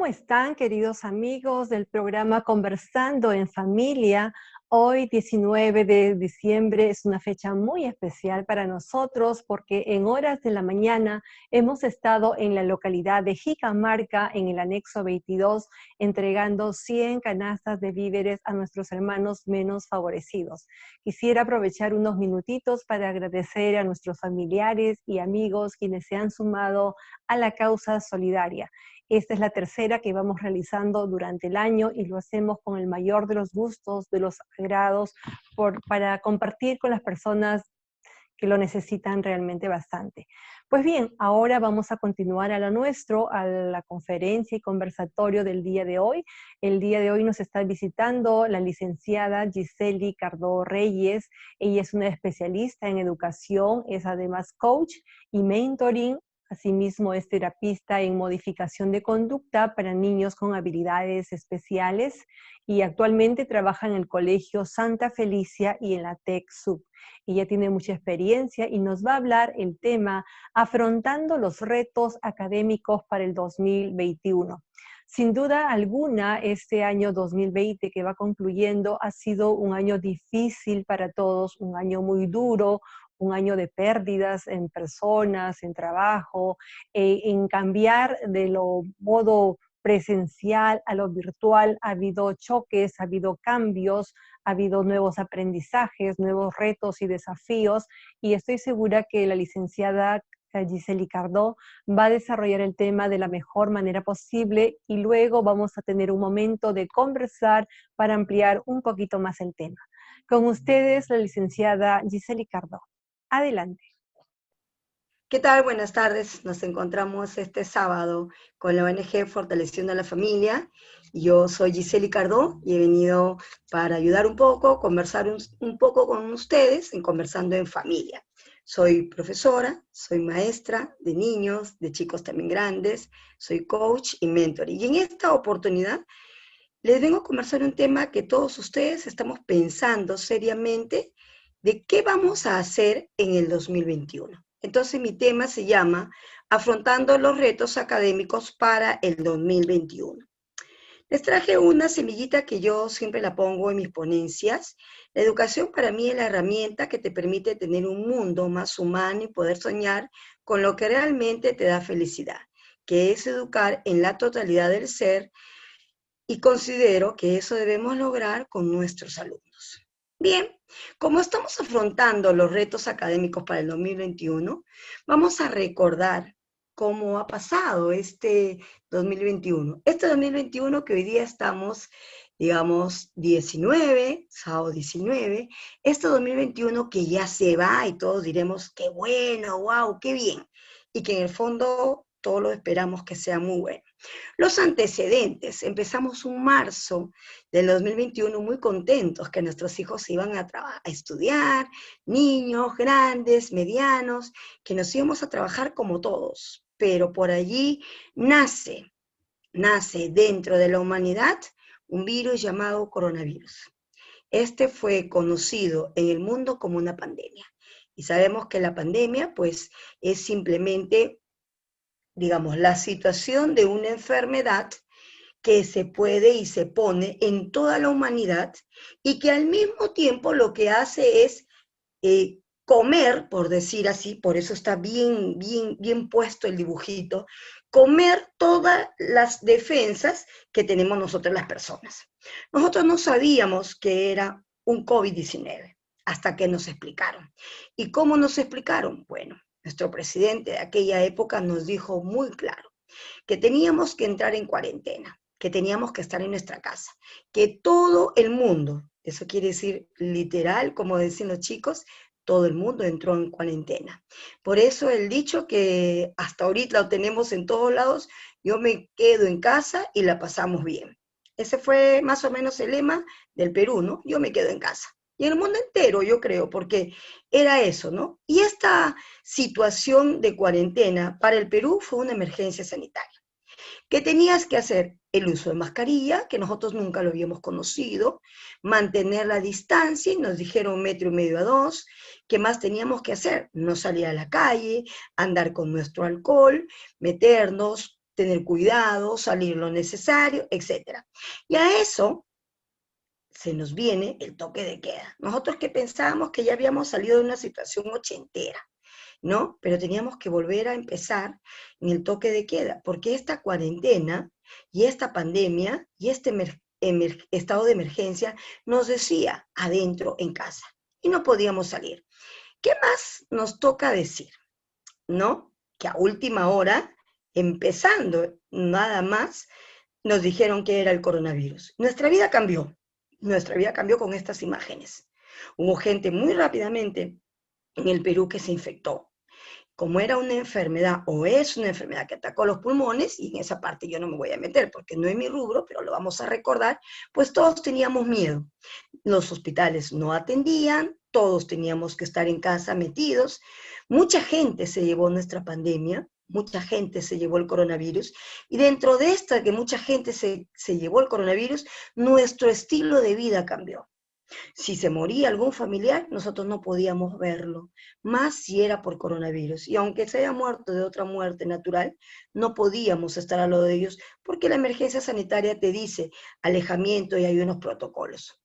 ¿Cómo están, queridos amigos del programa Conversando en Familia? Hoy, 19 de diciembre, es una fecha muy especial para nosotros porque en horas de la mañana hemos estado en la localidad de Jicamarca, en el anexo 22, entregando 100 canastas de víveres a nuestros hermanos menos favorecidos. Quisiera aprovechar unos minutitos para agradecer a nuestros familiares y amigos quienes se han sumado a la causa solidaria. Esta es la tercera que vamos realizando durante el año y lo hacemos con el mayor de los gustos, de los agrados, para compartir con las personas que lo necesitan realmente bastante. Pues bien, ahora vamos a continuar a lo nuestro, a la conferencia y conversatorio del día de hoy. El día de hoy nos está visitando la licenciada Gisely Cardó Reyes. Ella es una especialista en educación, es además coach y mentoring. Asimismo, es terapista en modificación de conducta para niños con habilidades especiales y actualmente trabaja en el Colegio Santa Felicia y en la TechSoup. Ella tiene mucha experiencia y nos va a hablar el tema afrontando los retos académicos para el 2021. Sin duda alguna, este año 2020 que va concluyendo ha sido un año difícil para todos, un año muy duro, un año de pérdidas en personas, en trabajo, en cambiar de lo modo presencial a lo virtual. Ha habido choques, ha habido cambios, ha habido nuevos aprendizajes, nuevos retos y desafíos, y estoy segura que la licenciada Gisely Cardó va a desarrollar el tema de la mejor manera posible y luego vamos a tener un momento de conversar para ampliar un poquito más el tema. Con ustedes, la licenciada Gisely Cardó. Adelante. ¿Qué tal? Buenas tardes. Nos encontramos este sábado con la ONG Fortaleciendo a la Familia. Yo soy Gisely Cardó y he venido para ayudar un poco, conversar un poco con ustedes en Conversando en Familia. Soy profesora, soy maestra de niños, de chicos también grandes, soy coach y mentor. Y en esta oportunidad les vengo a conversar un tema que todos ustedes estamos pensando seriamente de qué vamos a hacer en el 2021. Entonces mi tema se llama Afrontando los retos académicos para el 2021. Les traje una semillita que yo siempre la pongo en mis ponencias. La educación para mí es la herramienta que te permite tener un mundo más humano y poder soñar con lo que realmente te da felicidad, que es educar en la totalidad del ser, y considero que eso debemos lograr con nuestros alumnos. Bien, como estamos afrontando los retos académicos para el 2021, vamos a recordar cómo ha pasado este 2021. Este 2021 que hoy día estamos, digamos, 19, sábado 19, este 2021 que ya se va y todos diremos, qué bueno, wow, qué bien, y que en el fondo todos lo esperamos que sea muy bueno. Los antecedentes, empezamos un marzo del 2021 muy contentos que nuestros hijos iban a estudiar, niños, grandes, medianos, que nos íbamos a trabajar como todos, pero por allí nace dentro de la humanidad un virus llamado coronavirus. Este fue conocido en el mundo como una pandemia. Y sabemos que la pandemia, pues, es simplemente, digamos, la situación de una enfermedad que se puede y se pone en toda la humanidad y que al mismo tiempo lo que hace es comer, por decir así, por eso está bien puesto el dibujito, comer todas las defensas que tenemos nosotros las personas. Nosotros no sabíamos que era un COVID-19 hasta que nos explicaron. ¿Y cómo nos explicaron? Bueno, nuestro presidente de aquella época nos dijo muy claro que teníamos que entrar en cuarentena, que teníamos que estar en nuestra casa, que todo el mundo, eso quiere decir literal, como dicen los chicos, todo el mundo entró en cuarentena. Por eso el dicho que hasta ahorita lo tenemos en todos lados, yo me quedo en casa y la pasamos bien. Ese fue más o menos el lema del Perú, ¿no? Yo me quedo en casa. Y en el mundo entero, yo creo, porque era eso, ¿no? Y esta situación de cuarentena para el Perú fue una emergencia sanitaria. ¿Qué tenías que hacer? El uso de mascarilla, que nosotros nunca lo habíamos conocido, mantener la distancia, y nos dijeron 1,5 metros a 2. ¿Qué más teníamos que hacer? No salir a la calle, andar con nuestro alcohol, meternos tener cuidado, salir lo necesario, etc. Y a eso se nos viene el toque de queda. Nosotros que pensábamos que ya habíamos salido de una situación ochentera, ¿no? Pero teníamos que volver a empezar en el toque de queda, porque esta cuarentena y esta pandemia y este estado de emergencia nos decía adentro en casa y no podíamos salir. ¿Qué más nos toca decir? ¿No? Que a última hora, empezando nada más, nos dijeron que era el coronavirus. Nuestra vida cambió con estas imágenes. Hubo gente muy rápidamente en el Perú que se infectó. Como era una enfermedad o es una enfermedad que atacó los pulmones, y en esa parte yo no me voy a meter porque no es mi rubro, pero lo vamos a recordar, pues todos teníamos miedo. Los hospitales no atendían, todos teníamos que estar en casa metidos. Mucha gente se llevó nuestra pandemia, mucha gente se llevó el coronavirus, y dentro de esta que mucha gente se llevó el coronavirus, nuestro estilo de vida cambió. Si se moría algún familiar, nosotros no podíamos verlo, más si era por coronavirus. Y aunque se haya muerto de otra muerte natural, no podíamos estar a lo de ellos porque la emergencia sanitaria te dice alejamiento y hay unos protocolos.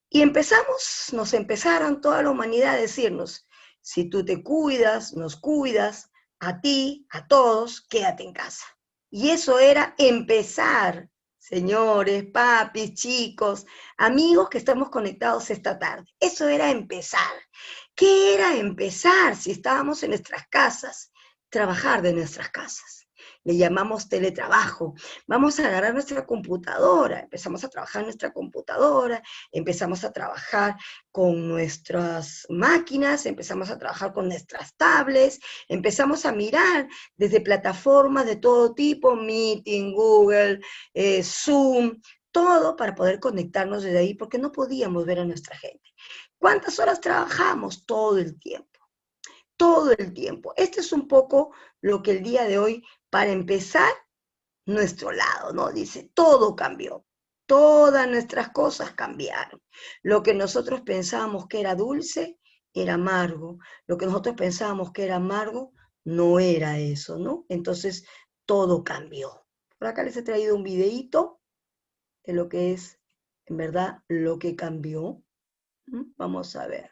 Y nos empezaron toda la humanidad a decirnos, si tú te cuidas, nos cuidas, a ti, a todos, quédate en casa. Y eso era empezar, señores, papis, chicos, amigos que estamos conectados esta tarde. Eso era empezar. ¿Qué era empezar si estábamos en nuestras casas? Trabajar de nuestras casas. Le llamamos teletrabajo. Vamos a agarrar nuestra computadora, empezamos a trabajar en nuestra computadora, empezamos a trabajar con nuestras máquinas, empezamos a trabajar con nuestras tablets, empezamos a mirar desde plataformas de todo tipo, Meeting, Google, Zoom, todo para poder conectarnos desde ahí, porque no podíamos ver a nuestra gente. ¿Cuántas horas trabajamos? Todo el tiempo. Todo el tiempo. Este es un poco lo que el día de hoy, para empezar, nuestro lado, ¿no? Dice, todo cambió. Todas nuestras cosas cambiaron. Lo que nosotros pensábamos que era dulce, era amargo. Lo que nosotros pensábamos que era amargo, no era eso, ¿no? Entonces, todo cambió. Por acá les he traído un videíto de lo que es, en verdad, lo que cambió. Vamos a ver.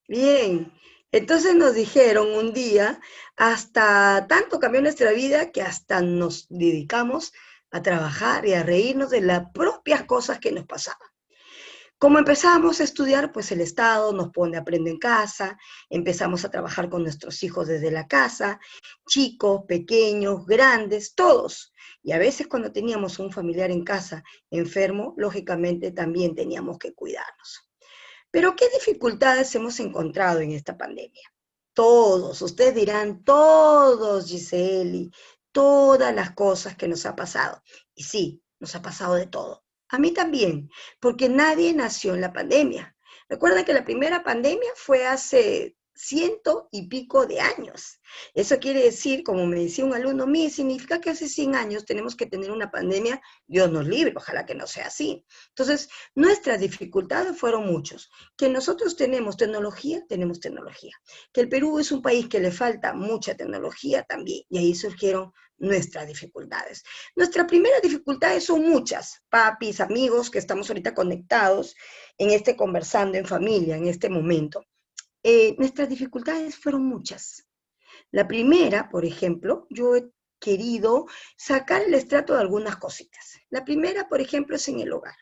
Bien, entonces nos dijeron un día, hasta tanto cambió nuestra vida que hasta nos dedicamos a trabajar y a reírnos de las propias cosas que nos pasaban. Como empezamos a estudiar, pues el Estado nos pone Aprende en Casa, empezamos a trabajar con nuestros hijos desde la casa, chicos, pequeños, grandes, todos. Y a veces cuando teníamos un familiar en casa enfermo, lógicamente también teníamos que cuidarnos. Pero ¿qué dificultades hemos encontrado en esta pandemia? Todos, ustedes dirán, todos, Giseli, todas las cosas que nos ha pasado. Y sí, nos ha pasado de todo. A mí también, porque nadie nació en la pandemia. Recuerda que la primera pandemia fue hace 100 y pico de años. Eso quiere decir, como me decía un alumno mío, significa que hace 100 años tenemos que tener una pandemia, Dios nos libre, ojalá que no sea así. Entonces, nuestras dificultades fueron muchos. Que nosotros tenemos tecnología. Que el Perú es un país que le falta mucha tecnología también, y ahí surgieron nuestras dificultades. Nuestras primeras dificultades son muchas, papis, amigos, que estamos ahorita conectados en este conversando en familia, en este momento. Nuestras dificultades fueron muchas. La primera, por ejemplo, yo he querido sacar el estrato de algunas cositas. La primera, por ejemplo, es en el hogar.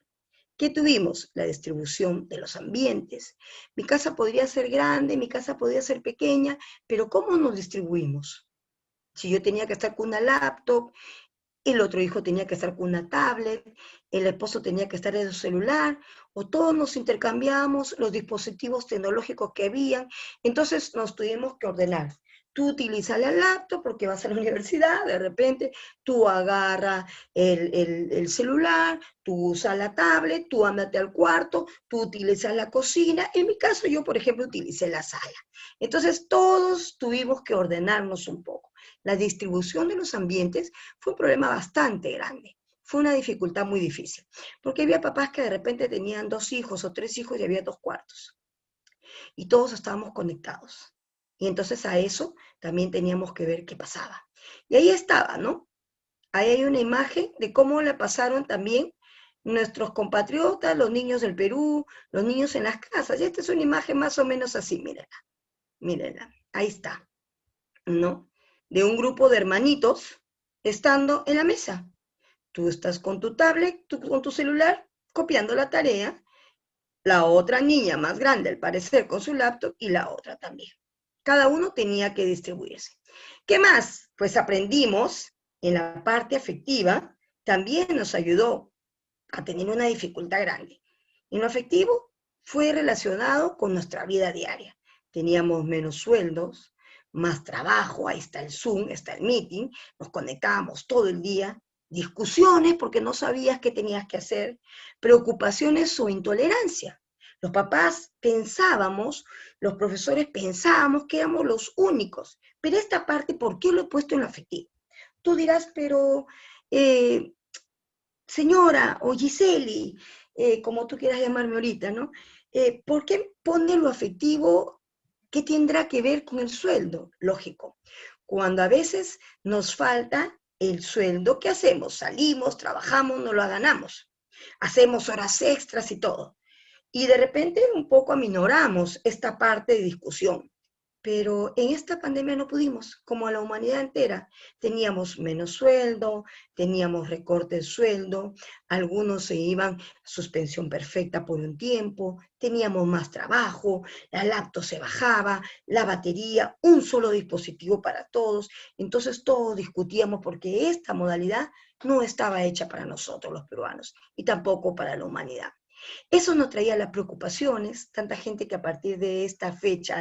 ¿Qué tuvimos? La distribución de los ambientes. Mi casa podría ser grande, mi casa podría ser pequeña, pero ¿cómo nos distribuimos? Si yo tenía que estar con una laptop, el otro hijo tenía que estar con una tablet, el esposo tenía que estar en su celular, o todos nos intercambiamos los dispositivos tecnológicos que habían, entonces nos tuvimos que ordenar. tú utilizas la laptop porque vas a la universidad, de repente tú agarras el celular, tú usas la tablet, tú ándate al cuarto, tú utilizas la cocina. En mi caso, yo, por ejemplo, utilicé la sala. Entonces, todos tuvimos que ordenarnos un poco. La distribución de los ambientes fue un problema bastante grande. Fue una dificultad muy difícil, porque había papás que de repente tenían 2 hijos o 3 hijos y había 2 cuartos. Y todos estábamos conectados. Y entonces a eso también teníamos que ver qué pasaba. Y ahí estaba, ¿no? Ahí hay una imagen de cómo la pasaron también nuestros compatriotas, los niños del Perú, los niños en las casas. Y esta es una imagen más o menos así, mírenla, mírenla. Ahí está, ¿no? De un grupo de hermanitos estando en la mesa. Tú estás con tu tablet, tú con tu celular, copiando la tarea, la otra niña más grande, al parecer, con su laptop, y la otra también. Cada uno tenía que distribuirse. ¿Qué más? Pues aprendimos en la parte afectiva, también nos ayudó a tener una dificultad grande. En lo afectivo fue relacionado con nuestra vida diaria. Teníamos menos sueldos, más trabajo, ahí está el Zoom, está el meeting, nos conectábamos todo el día, discusiones porque no sabías qué tenías que hacer, preocupaciones o intolerancia. Los papás pensábamos, los profesores pensábamos que éramos los únicos, pero esta parte, ¿por qué lo he puesto en lo afectivo? Tú dirás, pero eh, señora o Giseli, como tú quieras llamarme ahorita, ¿no? ¿Por qué pone lo afectivo? ¿Qué tendrá que ver con el sueldo? Lógico. Cuando a veces nos falta el sueldo, ¿qué hacemos? Salimos, trabajamos, no lo ganamos. Hacemos horas extras y todo. Y de repente un poco aminoramos esta parte de discusión. Pero en esta pandemia no pudimos, como a la humanidad entera. Teníamos menos sueldo, teníamos recorte de sueldo, algunos se iban a suspensión perfecta por un tiempo, teníamos más trabajo, la laptop se bajaba, la batería, un solo dispositivo para todos. Entonces todos discutíamos porque esta modalidad no estaba hecha para nosotros los peruanos y tampoco para la humanidad. Eso nos traía las preocupaciones, tanta gente que a partir de esta fecha,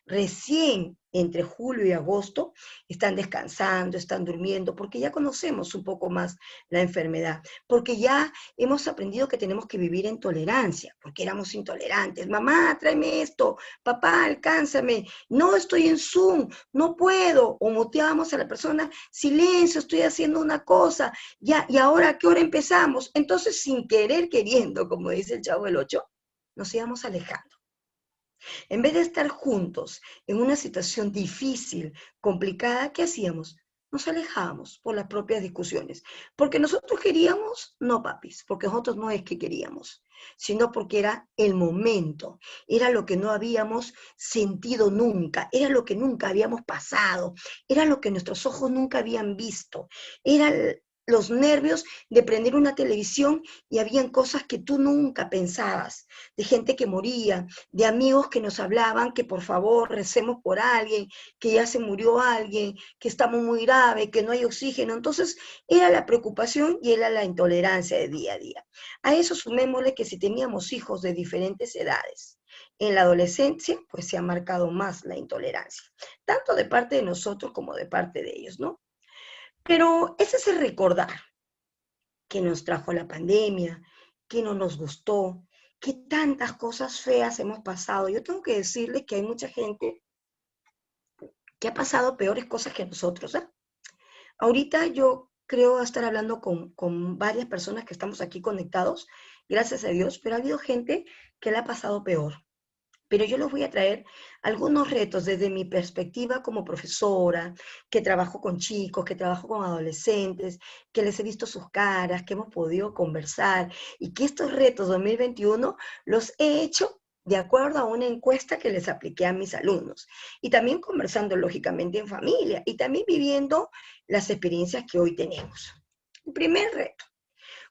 recién entre julio y agosto, están descansando, están durmiendo, porque ya conocemos un poco más la enfermedad, porque ya hemos aprendido que tenemos que vivir en tolerancia, porque éramos intolerantes. Mamá, tráeme esto, papá, alcánzame, no estoy en Zoom, no puedo, o muteábamos a la persona, silencio, estoy haciendo una cosa, ya, ¿y ahora a qué hora empezamos? Entonces, sin querer, queriendo, como dice el Chavo del Ocho, nos íbamos alejando. En vez de estar juntos en una situación difícil, complicada, ¿qué hacíamos? Nos alejábamos por las propias discusiones. Porque nosotros queríamos, no papis, porque nosotros no es que queríamos, sino porque era el momento, era lo que no habíamos sentido nunca, era lo que nunca habíamos pasado, era lo que nuestros ojos nunca habían visto, era los nervios de prender una televisión y habían cosas que tú nunca pensabas, de gente que moría, de amigos que nos hablaban que por favor recemos por alguien, que ya se murió alguien, que estamos muy grave, que no hay oxígeno. Entonces era la preocupación y era la intolerancia de día a día. A eso sumémosle que si teníamos hijos de diferentes edades, en la adolescencia, pues se ha marcado más la intolerancia, tanto de parte de nosotros como de parte de ellos, ¿no? Pero ese es el recordar que nos trajo la pandemia, que no nos gustó, que tantas cosas feas hemos pasado. Yo tengo que decirles que hay mucha gente que ha pasado peores cosas que nosotros, ¿eh? Ahorita yo creo estar hablando con varias personas que estamos aquí conectados, gracias a Dios, pero ha habido gente que le ha pasado peor. Pero yo les voy a traer algunos retos desde mi perspectiva como profesora, que trabajo con chicos, que trabajo con adolescentes, que les he visto sus caras, que hemos podido conversar y que estos retos 2021 los he hecho de acuerdo a una encuesta que les apliqué a mis alumnos y también conversando lógicamente en familia y también viviendo las experiencias que hoy tenemos. El primer reto.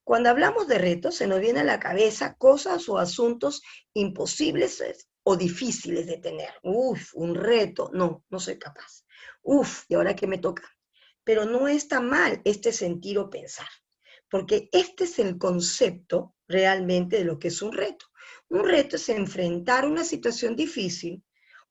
Cuando hablamos de retos, se nos viene a la cabeza cosas o asuntos imposibles o difíciles de tener. Uf, un reto. No, no soy capaz. Uf, ¿y ahora qué me toca? Pero no está mal este sentir o pensar, porque este es el concepto realmente de lo que es un reto. Un reto es enfrentar una situación difícil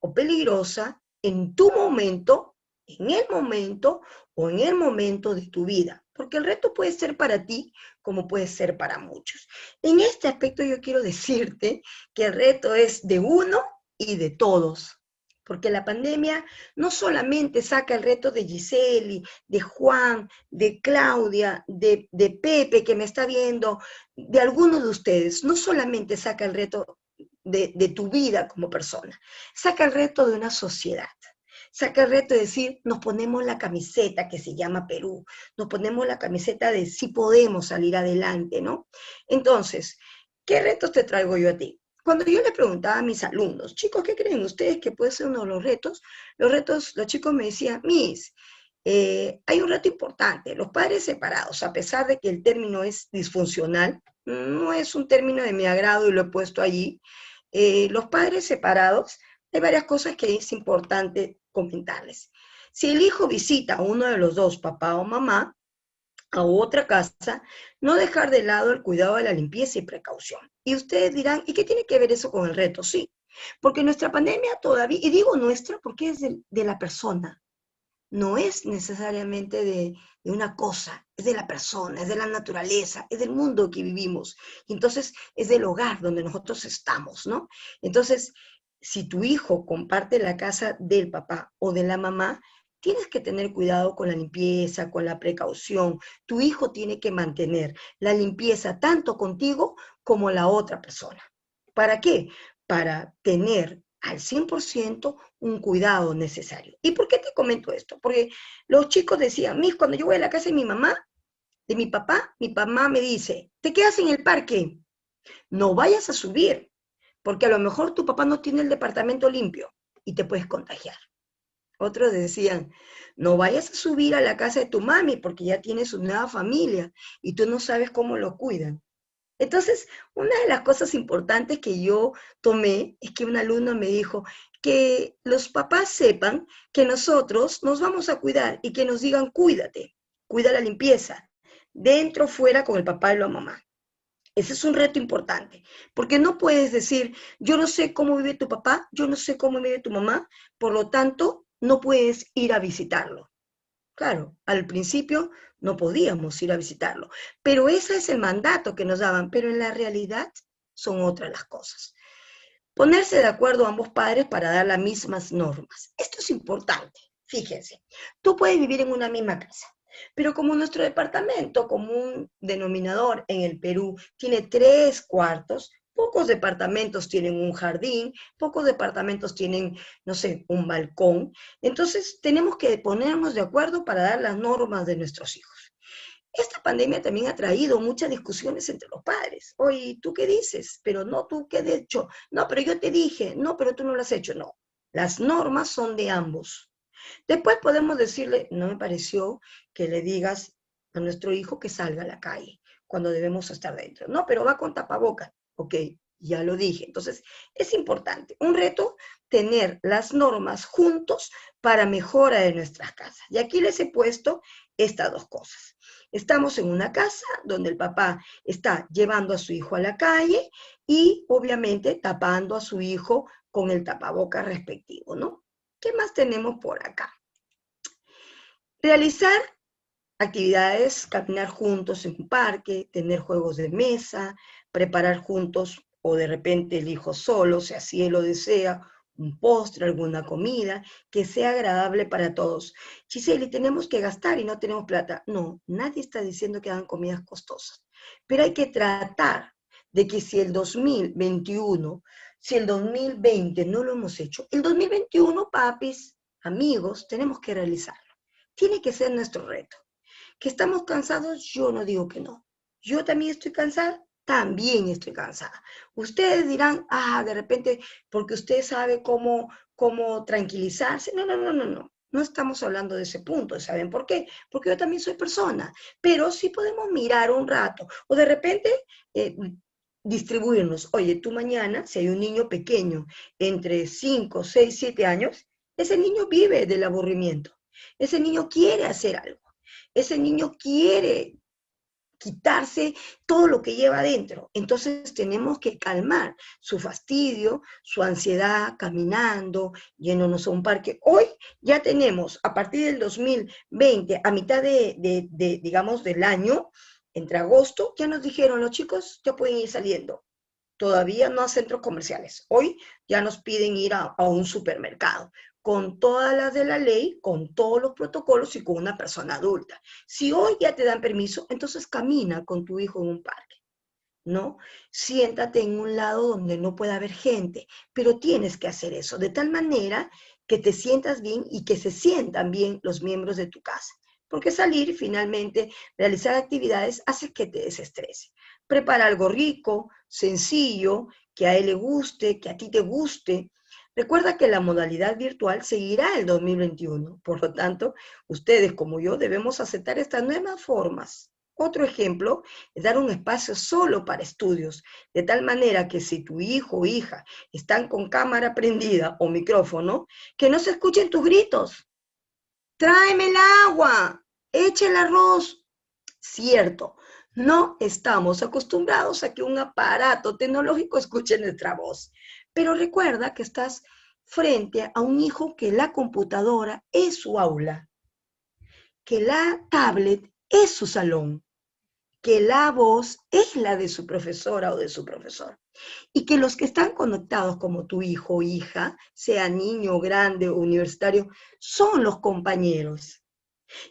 o peligrosa en tu momento, en el momento o en el momento de tu vida. Porque el reto puede ser para ti como puede ser para muchos. En este aspecto yo quiero decirte que el reto es de uno y de todos. Porque la pandemia no solamente saca el reto de Giseli, de Juan, de Claudia, de Pepe que me está viendo, de algunos de ustedes, no solamente saca el reto de tu vida como persona, saca el reto de una sociedad. Saca el reto de decir, nos ponemos la camiseta que se llama Perú, nos ponemos la camiseta de sí podemos salir adelante, ¿no? Entonces, ¿qué retos te traigo yo a ti? Cuando yo le preguntaba a mis alumnos, chicos, ¿qué creen ustedes que puede ser uno de los retos? Los chicos me decían, Miss, hay un reto importante, los padres separados, a pesar de que el término es disfuncional, no es un término de mi agrado y lo he puesto allí, los padres separados, hay varias cosas que es importante comentarles. Si el hijo visita a uno de los dos, papá o mamá, a otra casa, no dejar de lado el cuidado de la limpieza y precaución. Y ustedes dirán, ¿y qué tiene que ver eso con el reto? Sí, porque nuestra pandemia todavía, y digo nuestra porque es de la persona, no es necesariamente de una cosa, es de la persona, es de la naturaleza, es del mundo que vivimos. Y entonces es del hogar donde nosotros estamos, ¿no? Entonces, si tu hijo comparte la casa del papá o de la mamá, tienes que tener cuidado con la limpieza, con la precaución. Tu hijo tiene que mantener la limpieza tanto contigo como la otra persona. ¿Para qué? Para tener al 100% un cuidado necesario. ¿Y por qué te comento esto? Porque los chicos decían, Miss, cuando yo voy a la casa de mi mamá, de mi papá me dice, te quedas en el parque, no vayas a subir, porque a lo mejor tu papá no tiene el departamento limpio y te puedes contagiar. Otros decían, no vayas a subir a la casa de tu mami porque ya tiene su nueva familia y tú no sabes cómo lo cuidan. Entonces, una de las cosas importantes que yo tomé es que un alumno me dijo que los papás sepan que nosotros nos vamos a cuidar y que nos digan, cuídate, cuida la limpieza, dentro o fuera con el papá y la mamá. Ese es un reto importante, porque no puedes decir, yo no sé cómo vive tu papá, yo no sé cómo vive tu mamá, por lo tanto, no puedes ir a visitarlo. Claro, al principio no podíamos ir a visitarlo, pero ese es el mandato que nos daban, pero en la realidad son otras las cosas. Ponerse de acuerdo ambos padres para dar las mismas normas. Esto es importante, fíjense. Tú puedes vivir en una misma casa, pero como nuestro departamento, como un denominador en el Perú, tiene 3 cuartos, pocos departamentos tienen un jardín, pocos departamentos tienen, no sé, un balcón. Entonces, tenemos que ponernos de acuerdo para dar las normas de nuestros hijos. Esta pandemia también ha traído muchas discusiones entre los padres. Oye, ¿tú qué dices? Pero no, ¿tú qué has hecho? No, pero yo te dije. No, pero tú no lo has hecho. No. Las normas son de ambos. Después podemos decirle, no me pareció que le digas a nuestro hijo que salga a la calle cuando debemos estar dentro. No, pero va con tapabocas. Ok, ya lo dije. Entonces, es importante. Un reto, tener las normas juntos para mejora de nuestras casas. Y aquí les he puesto estas dos cosas. Estamos en una casa donde el papá está llevando a su hijo a la calle y obviamente tapando a su hijo con el tapabocas respectivo, ¿no? ¿Qué más tenemos por acá? Realizar actividades, caminar juntos en un parque, tener juegos de mesa, preparar juntos o de repente el hijo solo, si así él lo desea, un postre, alguna comida, que sea agradable para todos. Giseli, tenemos que gastar y no tenemos plata. No, nadie está diciendo que hagan comidas costosas, pero hay que tratar de que si el 2021, si el 2020 no lo hemos hecho, el 2021, papis, amigos, tenemos que realizarlo. Tiene que ser nuestro reto. ¿Que estamos cansados? Yo no digo que no. Yo también estoy cansada, también estoy cansada. Ustedes dirán, de repente, porque usted sabe cómo tranquilizarse. No, no, no, no, no. No estamos hablando de ese punto, ¿saben por qué? Porque yo también soy persona, pero sí podemos mirar un rato, o de repente distribuirnos. Oye, tú mañana, si hay un niño pequeño entre 5, 6, 7 años, ese niño vive del aburrimiento. Ese niño quiere hacer algo. Ese niño quiere quitarse todo lo que lleva adentro. Entonces tenemos que calmar su fastidio, su ansiedad, caminando, yéndonos a un parque. Hoy ya tenemos, a partir del 2020, a mitad digamos, del año, entre agosto, ya nos dijeron los chicos, ya pueden ir saliendo. Todavía no a centros comerciales. Hoy ya nos piden ir a un supermercado, con todas las de la ley, con todos los protocolos y con una persona adulta. Si hoy ya te dan permiso, entonces camina con tu hijo en un parque, ¿no? Siéntate en un lado donde no pueda haber gente, pero tienes que hacer eso, de tal manera que te sientas bien y que se sientan bien los miembros de tu casa. Porque salir, finalmente, realizar actividades, hace que te desestrese. Prepara algo rico, sencillo, que a él le guste, que a ti te guste. Recuerda que la modalidad virtual seguirá el 2021. Por lo tanto, ustedes como yo debemos aceptar estas nuevas formas. Otro ejemplo es dar un espacio solo para estudios, de tal manera que si tu hijo o hija están con cámara prendida o micrófono, que no se escuchen tus gritos. Tráeme el agua, echa el arroz. Cierto, no estamos acostumbrados a que un aparato tecnológico escuche nuestra voz, pero recuerda que estás frente a un hijo que la computadora es su aula, que la tablet es su salón, que la voz es la de su profesora o de su profesor. Y que los que están conectados como tu hijo o hija, sea niño, grande o universitario, son los compañeros.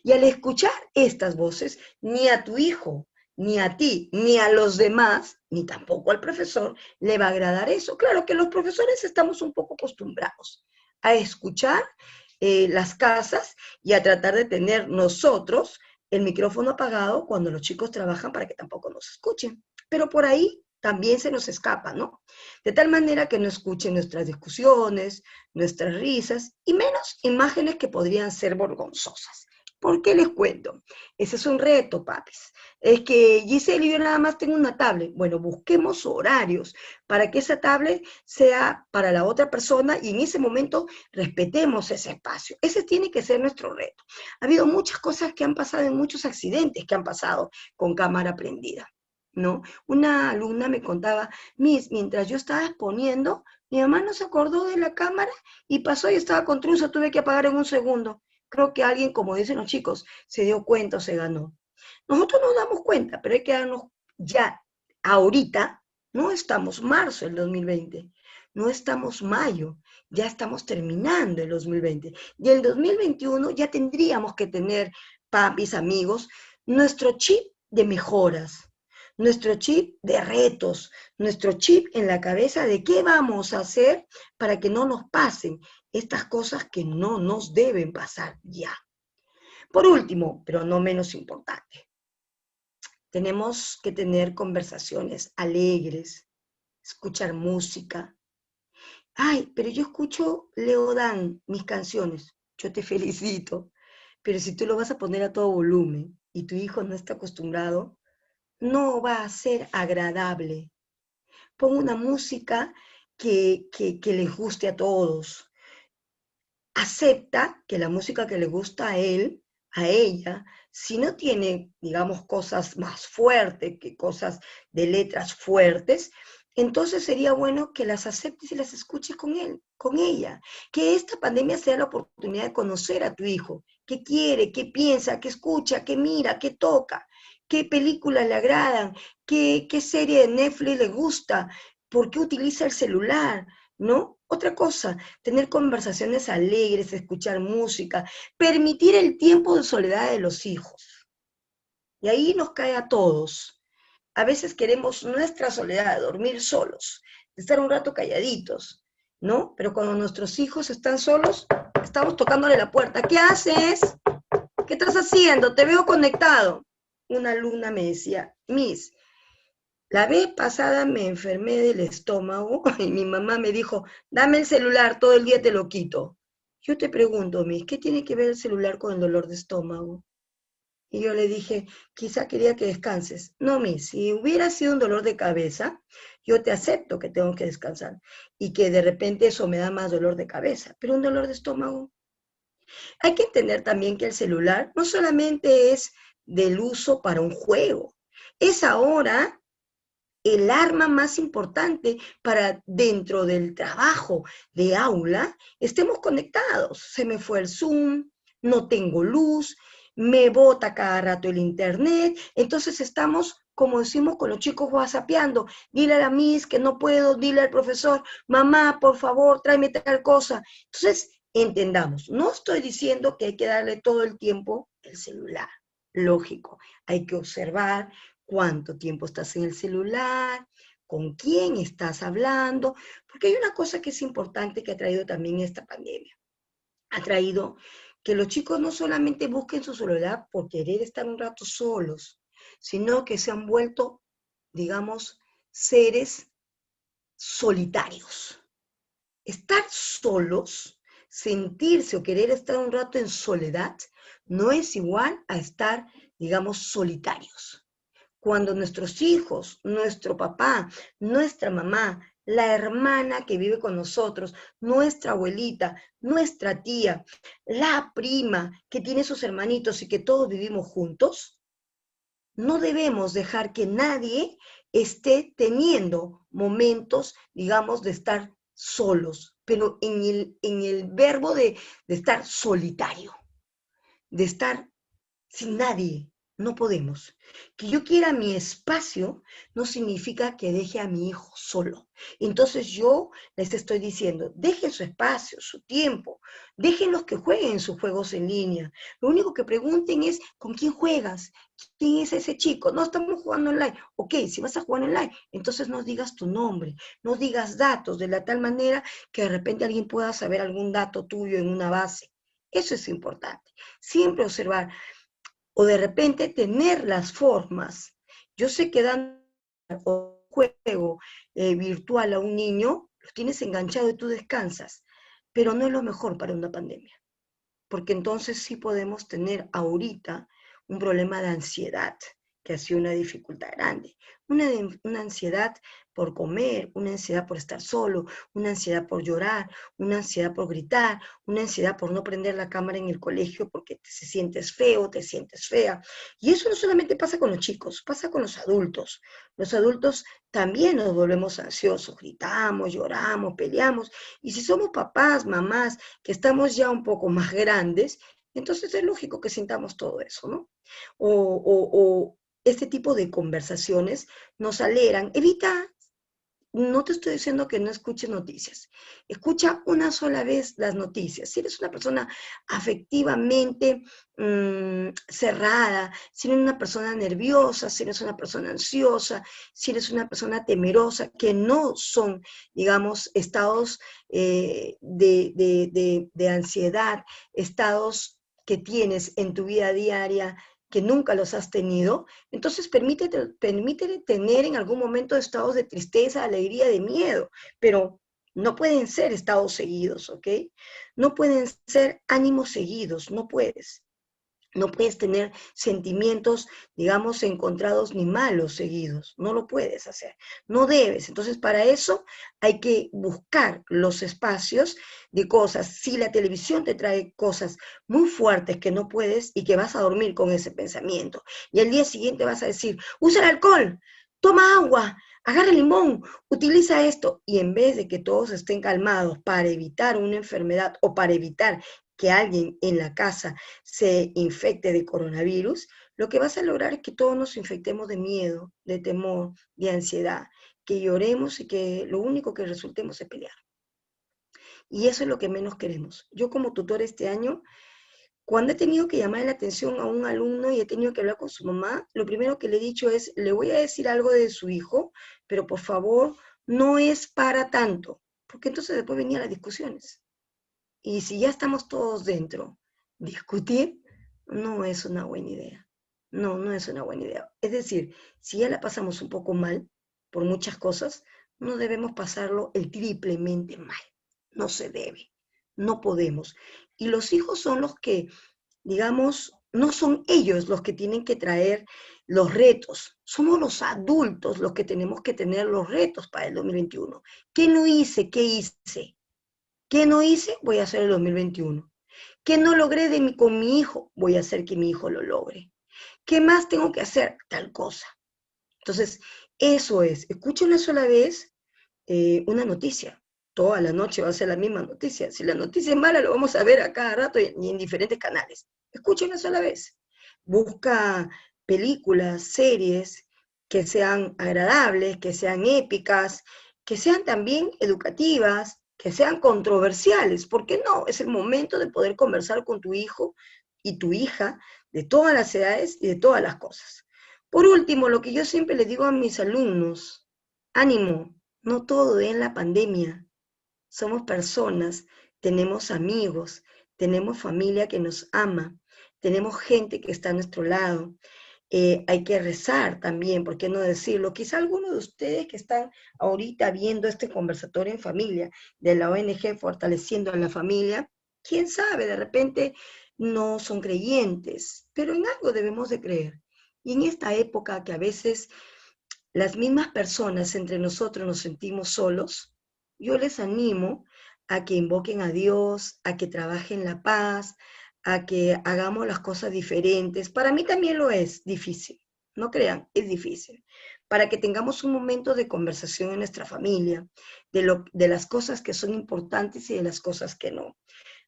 Y al escuchar estas voces, ni a tu hijo, ni a ti, ni a los demás, ni tampoco al profesor, le va a agradar eso. Claro que los profesores estamos un poco acostumbrados a escuchar las casas y a tratar de tener nosotros el micrófono apagado cuando los chicos trabajan para que tampoco nos escuchen. Pero por ahí también se nos escapa, ¿no? De tal manera que no escuchen nuestras discusiones, nuestras risas y menos imágenes que podrían ser vergonzosas. ¿Por qué les cuento? Ese es un reto, papis. Es que Giselle y yo nada más tengo una tablet. Bueno, busquemos horarios para que esa tablet sea para la otra persona y en ese momento respetemos ese espacio. Ese tiene que ser nuestro reto. Ha habido muchas cosas que han pasado, en muchos accidentes que han pasado con cámara prendida, ¿no? Una alumna me contaba, Miss, mientras yo estaba exponiendo, mi mamá no se acordó de la cámara y pasó y estaba con truzo, tuve que apagar en un segundo. Creo que alguien, como dicen los chicos, se dio cuenta o se ganó. Nosotros nos damos cuenta, pero hay que darnos ya, ahorita, no estamos marzo del 2020, no estamos mayo, ya estamos terminando el 2020. Y el 2021 ya tendríamos que tener, papis, amigos, nuestro chip de mejoras, nuestro chip de retos, nuestro chip en la cabeza de qué vamos a hacer para que no nos pasen estas cosas que no nos deben pasar ya. Por último, pero no menos importante, tenemos que tener conversaciones alegres, escuchar música. Ay, pero yo escucho Leodán, mis canciones. Yo te felicito, pero si tú lo vas a poner a todo volumen y tu hijo no está acostumbrado, no va a ser agradable. Pon una música que les guste a todos. Acepta que la música que le gusta a él, a ella, si no tiene, digamos, cosas más fuertes, que cosas de letras fuertes, entonces sería bueno que las aceptes y las escuches con él, con ella. Que esta pandemia sea la oportunidad de conocer a tu hijo, qué quiere, qué piensa, qué escucha, qué mira, qué toca, qué películas le agradan, qué serie de Netflix le gusta, por qué utiliza el celular, ¿no? Otra cosa, tener conversaciones alegres, escuchar música, permitir el tiempo de soledad de los hijos. Y ahí nos cae a todos. A veces queremos nuestra soledad, dormir solos, estar un rato calladitos, ¿no? Pero cuando nuestros hijos están solos, estamos tocándole la puerta. ¿Qué haces? ¿Qué estás haciendo? Te veo conectado. Una alumna me decía, Miss, la vez pasada me enfermé del estómago y mi mamá me dijo, dame el celular, todo el día te lo quito. Yo te pregunto, Miss, ¿qué tiene que ver el celular con el dolor de estómago? Y yo le dije, quizá quería que descanses. No, Miss, si hubiera sido un dolor de cabeza, yo te acepto que tengo que descansar y que de repente eso me da más dolor de cabeza, pero un dolor de estómago. Hay que entender también que el celular no solamente es del uso para un juego, Es ahora el arma más importante para dentro del trabajo de aula, estemos conectados. Se me fue el Zoom, no tengo luz, me bota cada rato el internet, entonces estamos, como decimos con los chicos, whatsappeando, dile a la miss que no puedo, dile al profesor, mamá, por favor, tráeme tal cosa. Entonces, entendamos, no estoy diciendo que hay que darle todo el tiempo el celular, lógico, hay que observar cuánto tiempo estás en el celular, con quién estás hablando, porque hay una cosa que es importante que ha traído también esta pandemia. Ha traído que los chicos no solamente busquen su celular por querer estar un rato solos, sino que se han vuelto, digamos, seres solitarios. Estar solos, sentirse o querer estar un rato en soledad, no es igual a estar, digamos, solitarios. Cuando nuestros hijos, nuestro papá, nuestra mamá, la hermana que vive con nosotros, nuestra abuelita, nuestra tía, la prima que tiene sus hermanitos y que todos vivimos juntos, no debemos dejar que nadie esté teniendo momentos, digamos, de estar solos, pero en el verbo de estar solitario, de estar sin nadie. No podemos. Que yo quiera mi espacio no significa que deje a mi hijo solo. Entonces yo les estoy diciendo, dejen su espacio, su tiempo, déjenlos que jueguen sus juegos en línea. Lo único que pregunten es, ¿con quién juegas? ¿Quién es ese chico? No estamos jugando online. Ok, si vas a jugar online, entonces no digas tu nombre, no digas datos de la tal manera que de repente alguien pueda saber algún dato tuyo en una base. Eso es importante. Siempre observar o de repente tener las formas. Yo sé que dando un juego virtual a un niño, lo tienes enganchado y tú descansas, pero no es lo mejor para una pandemia, porque entonces sí podemos tener ahorita un problema de ansiedad, que ha sido una dificultad grande. Una ansiedad por comer, una ansiedad por estar solo, una ansiedad por llorar, una ansiedad por gritar, una ansiedad por no prender la cámara en el colegio porque te sientes feo, te sientes fea. Y eso no solamente pasa con los chicos, pasa con los adultos. Los adultos también nos volvemos ansiosos, gritamos, lloramos, peleamos. Y si somos papás, mamás, que estamos ya un poco más grandes, entonces es lógico que sintamos todo eso, ¿no? O este tipo de conversaciones nos alegran. Evita, no te estoy diciendo que no escuches noticias. Escucha una sola vez las noticias. Si eres una persona afectivamente cerrada, si eres una persona nerviosa, si eres una persona ansiosa, si eres una persona temerosa, que no son, digamos, estados de ansiedad, estados que tienes en tu vida diaria que nunca los has tenido, entonces permítete tener en algún momento estados de tristeza, alegría, de miedo, pero no pueden ser estados seguidos, ¿ok? No pueden ser ánimos seguidos, no puedes. No puedes tener sentimientos, digamos, encontrados ni malos seguidos. No lo puedes hacer. No debes. Entonces, para eso hay que buscar los espacios de cosas. Si la televisión te trae cosas muy fuertes que no puedes y que vas a dormir con ese pensamiento, y al día siguiente vas a decir, usa el alcohol, toma agua, agarra el limón, utiliza esto, y en vez de que todos estén calmados para evitar una enfermedad o para evitar que alguien en la casa se infecte de coronavirus, lo que vas a lograr es que todos nos infectemos de miedo, de temor, de ansiedad, que lloremos y que lo único que resultemos es pelear. Y eso es lo que menos queremos. Yo como tutor este año, cuando he tenido que llamar la atención a un alumno y he tenido que hablar con su mamá, lo primero que le he dicho es, le voy a decir algo de su hijo, pero por favor, no es para tanto, porque entonces después venían las discusiones. Y si ya estamos todos dentro, discutir no es una buena idea. No, no es una buena idea. Es decir, si ya la pasamos un poco mal por muchas cosas, no debemos pasarlo el triplemente mal. No se debe. No podemos. Y los hijos son los que, digamos, no son ellos los que tienen que traer los retos. Somos los adultos los que tenemos que tener los retos para el 2021. ¿Qué no hice? ¿Qué hice? ¿Qué no hice? Voy a hacer el 2021. ¿Qué no logré con mi hijo? Voy a hacer que mi hijo lo logre. ¿Qué más tengo que hacer? Tal cosa. Entonces, eso es, escucha una sola vez una noticia. Toda la noche va a ser la misma noticia. Si la noticia es mala, lo vamos a ver a cada rato y en diferentes canales. Escucha una sola vez. Busca películas, series que sean agradables, que sean épicas, que sean también educativas, que sean controversiales. ¿Por qué no? Es el momento de poder conversar con tu hijo y tu hija de todas las edades y de todas las cosas. Por último, lo que yo siempre les digo a mis alumnos, ánimo, no todo es la pandemia. Somos personas, tenemos amigos, tenemos familia que nos ama, tenemos gente que está a nuestro lado. Hay que rezar también, ¿por qué no decirlo? Quizá algunos de ustedes que están ahorita viendo este conversatorio en familia de la ONG Fortaleciendo a la Familia, quién sabe, de repente no son creyentes, pero en algo debemos de creer. Y en esta época que a veces las mismas personas entre nosotros nos sentimos solos, yo les animo a que invoquen a Dios, a que trabajen la paz, a que hagamos las cosas diferentes. Para mí también lo es difícil, no crean, es difícil. Para que tengamos un momento de conversación en nuestra familia, de las cosas que son importantes y de las cosas que no.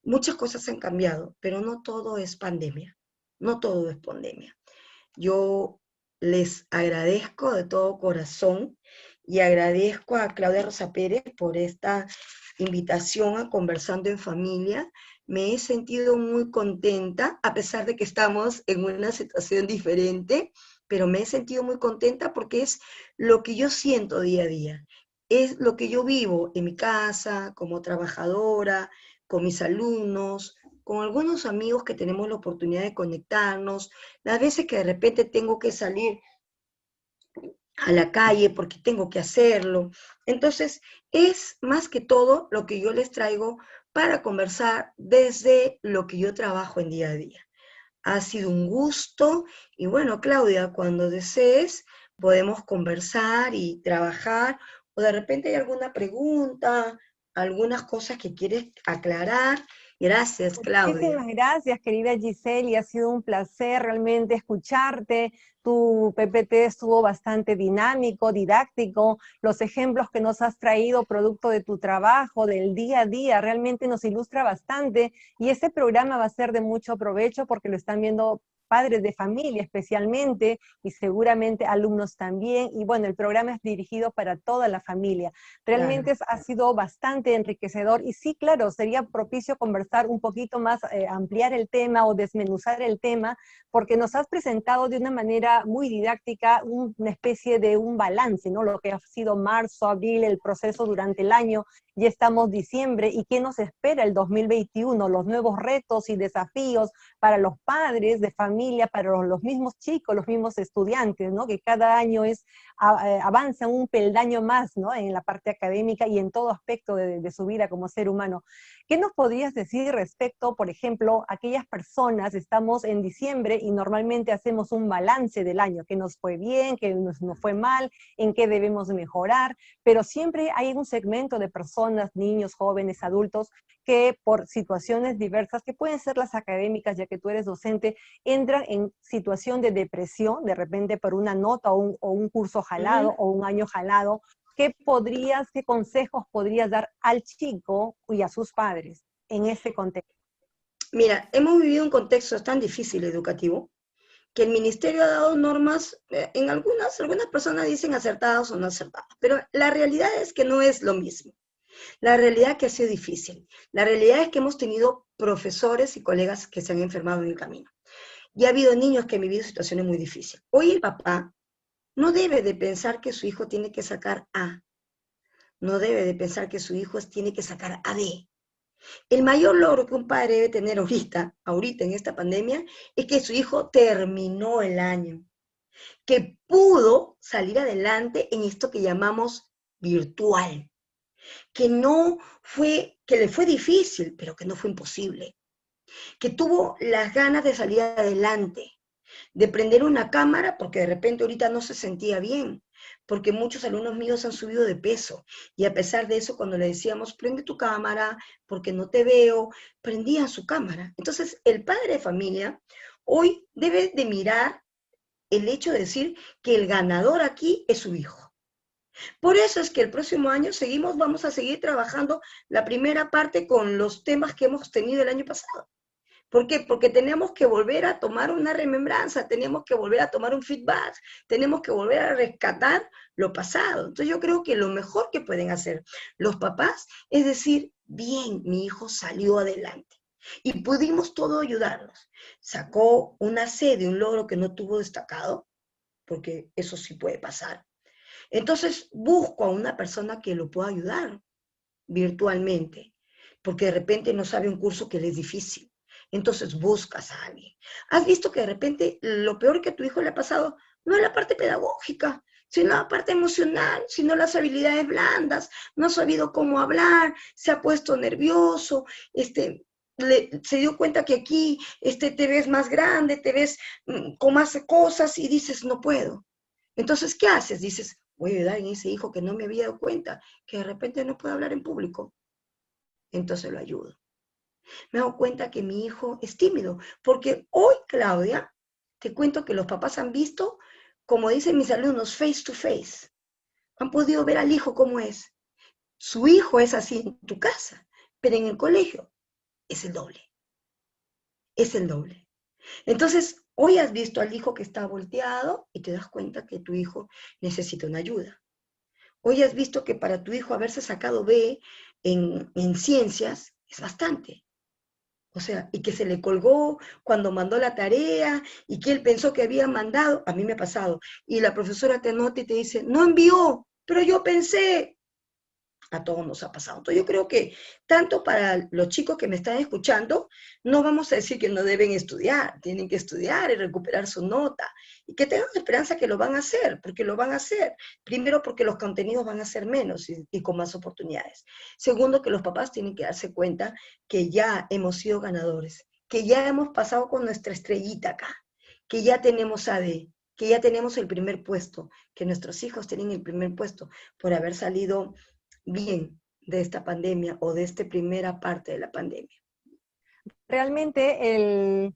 Muchas cosas han cambiado, pero no todo es pandemia, no todo es pandemia. Yo les agradezco de todo corazón y agradezco a Claudia Rosa Pérez por esta invitación a Conversando en Familia. Me he sentido muy contenta, a pesar de que estamos en una situación diferente, pero me he sentido muy contenta porque es lo que yo siento día a día. Es lo que yo vivo en mi casa, como trabajadora, con mis alumnos, con algunos amigos que tenemos la oportunidad de conectarnos, las veces que de repente tengo que salir a la calle porque tengo que hacerlo. Entonces, es más que todo lo que yo les traigo para conversar desde lo que yo trabajo en día a día. Ha sido un gusto y bueno, Claudia, cuando desees podemos conversar y trabajar o de repente hay alguna pregunta, algunas cosas que quieres aclarar. Gracias, Claudia. Muchísimas gracias, querida Giselle, y ha sido un placer realmente escucharte. Tu PPT estuvo bastante dinámico, didáctico. Los ejemplos que nos has traído, producto de tu trabajo, del día a día, realmente nos ilustra bastante. Y este programa va a ser de mucho provecho porque lo están viendo padres de familia especialmente y seguramente alumnos también. Y bueno, el programa es dirigido para toda la familia. Claro. Realmente ha sido bastante enriquecedor y sí, claro, sería propicio conversar un poquito más, ampliar el tema o desmenuzar el tema, porque nos has presentado de una manera muy didáctica una especie de un balance, ¿no? Lo que ha sido marzo, abril, el proceso durante el año, ya estamos diciembre y qué nos espera el 2021, los nuevos retos y desafíos para los padres de familia, para los mismos chicos, los mismos estudiantes, ¿no? Que cada año avanzan un peldaño más, ¿no? En la parte académica y en todo aspecto de su vida como ser humano. ¿Qué nos podrías decir respecto, por ejemplo, a aquellas personas, estamos en diciembre y normalmente hacemos un balance del año, qué nos fue bien, qué nos fue mal, en qué debemos mejorar, pero siempre hay un segmento de personas, niños, jóvenes, adultos, que por situaciones diversas, que pueden ser las académicas, ya que tú eres docente, entran en situación de depresión, de repente por una nota o un curso jalado Ujú. o un año jalado. Qué consejos podrías dar al chico y a sus padres en ese contexto? Mira, hemos vivido un contexto tan difícil educativo que el ministerio ha dado normas, en algunas personas dicen acertadas o no acertadas, pero la realidad es que no es lo mismo. La realidad es que ha sido difícil. La realidad es que hemos tenido profesores y colegas que se han enfermado en el camino. Y ha habido niños que han vivido situaciones muy difíciles. Hoy el papá no debe de pensar que su hijo tiene que sacar A, no debe de pensar que su hijo tiene que sacar AD. El mayor logro que un padre debe tener ahorita en esta pandemia, es que su hijo terminó el año, que pudo salir adelante en esto que llamamos virtual, que no fue, que le fue difícil, pero que no fue imposible, que tuvo las ganas de salir adelante, de prender una cámara porque de repente ahorita no se sentía bien, porque muchos alumnos míos han subido de peso y a pesar de eso cuando le decíamos prende tu cámara porque no te veo, prendían su cámara. Entonces el padre de familia hoy debe de mirar el hecho de decir que el ganador aquí es su hijo. Por eso es que el próximo año vamos a seguir trabajando la primera parte con los temas que hemos tenido el año pasado. ¿Por qué? Porque tenemos que volver a tomar una remembranza, tenemos que volver a tomar un feedback, tenemos que volver a rescatar lo pasado. Entonces yo creo que lo mejor que pueden hacer los papás es decir, bien, mi hijo salió adelante. Y pudimos todo ayudarnos. Sacó una C de un logro que no tuvo destacado, porque eso sí puede pasar. Entonces busco a una persona que lo pueda ayudar virtualmente, porque de repente no sabe un curso que le es difícil. Entonces buscas a alguien. Has visto que de repente lo peor que a tu hijo le ha pasado no es la parte pedagógica, sino la parte emocional, sino las habilidades blandas, no ha sabido cómo hablar, se ha puesto nervioso, se dio cuenta que aquí te ves más grande, te ves con más cosas y dices, no puedo. Entonces, ¿qué haces? Dices, voy a ayudar a ese hijo que no me había dado cuenta, que de repente no puede hablar en público. Entonces lo ayudo. Me he dado cuenta que mi hijo es tímido, porque hoy, Claudia, te cuento que los papás han visto, como dicen mis alumnos, face to face. Han podido ver al hijo cómo es. Su hijo es así en tu casa, pero en el colegio es el doble. Es el doble. Entonces, hoy has visto al hijo que está volteado y te das cuenta que tu hijo necesita una ayuda. Hoy has visto que para tu hijo haberse sacado B en ciencias es bastante. O sea, y que se le colgó cuando mandó la tarea y que él pensó que había mandado, a mí me ha pasado, y la profesora te nota y te dice, no envió, pero yo pensé, a todos nos ha pasado. Entonces yo creo que tanto para los chicos que me están escuchando, no vamos a decir que no deben estudiar, tienen que estudiar y recuperar su nota, y que tengan esperanza que lo van a hacer, porque lo van a hacer. Primero porque los contenidos van a ser menos y con más oportunidades. Segundo, que los papás tienen que darse cuenta que ya hemos sido ganadores, que ya hemos pasado con nuestra estrellita acá, que ya tenemos AD, que ya tenemos el primer puesto, que nuestros hijos tienen el primer puesto por haber salido bien de esta pandemia o de esta primera parte de la pandemia. Realmente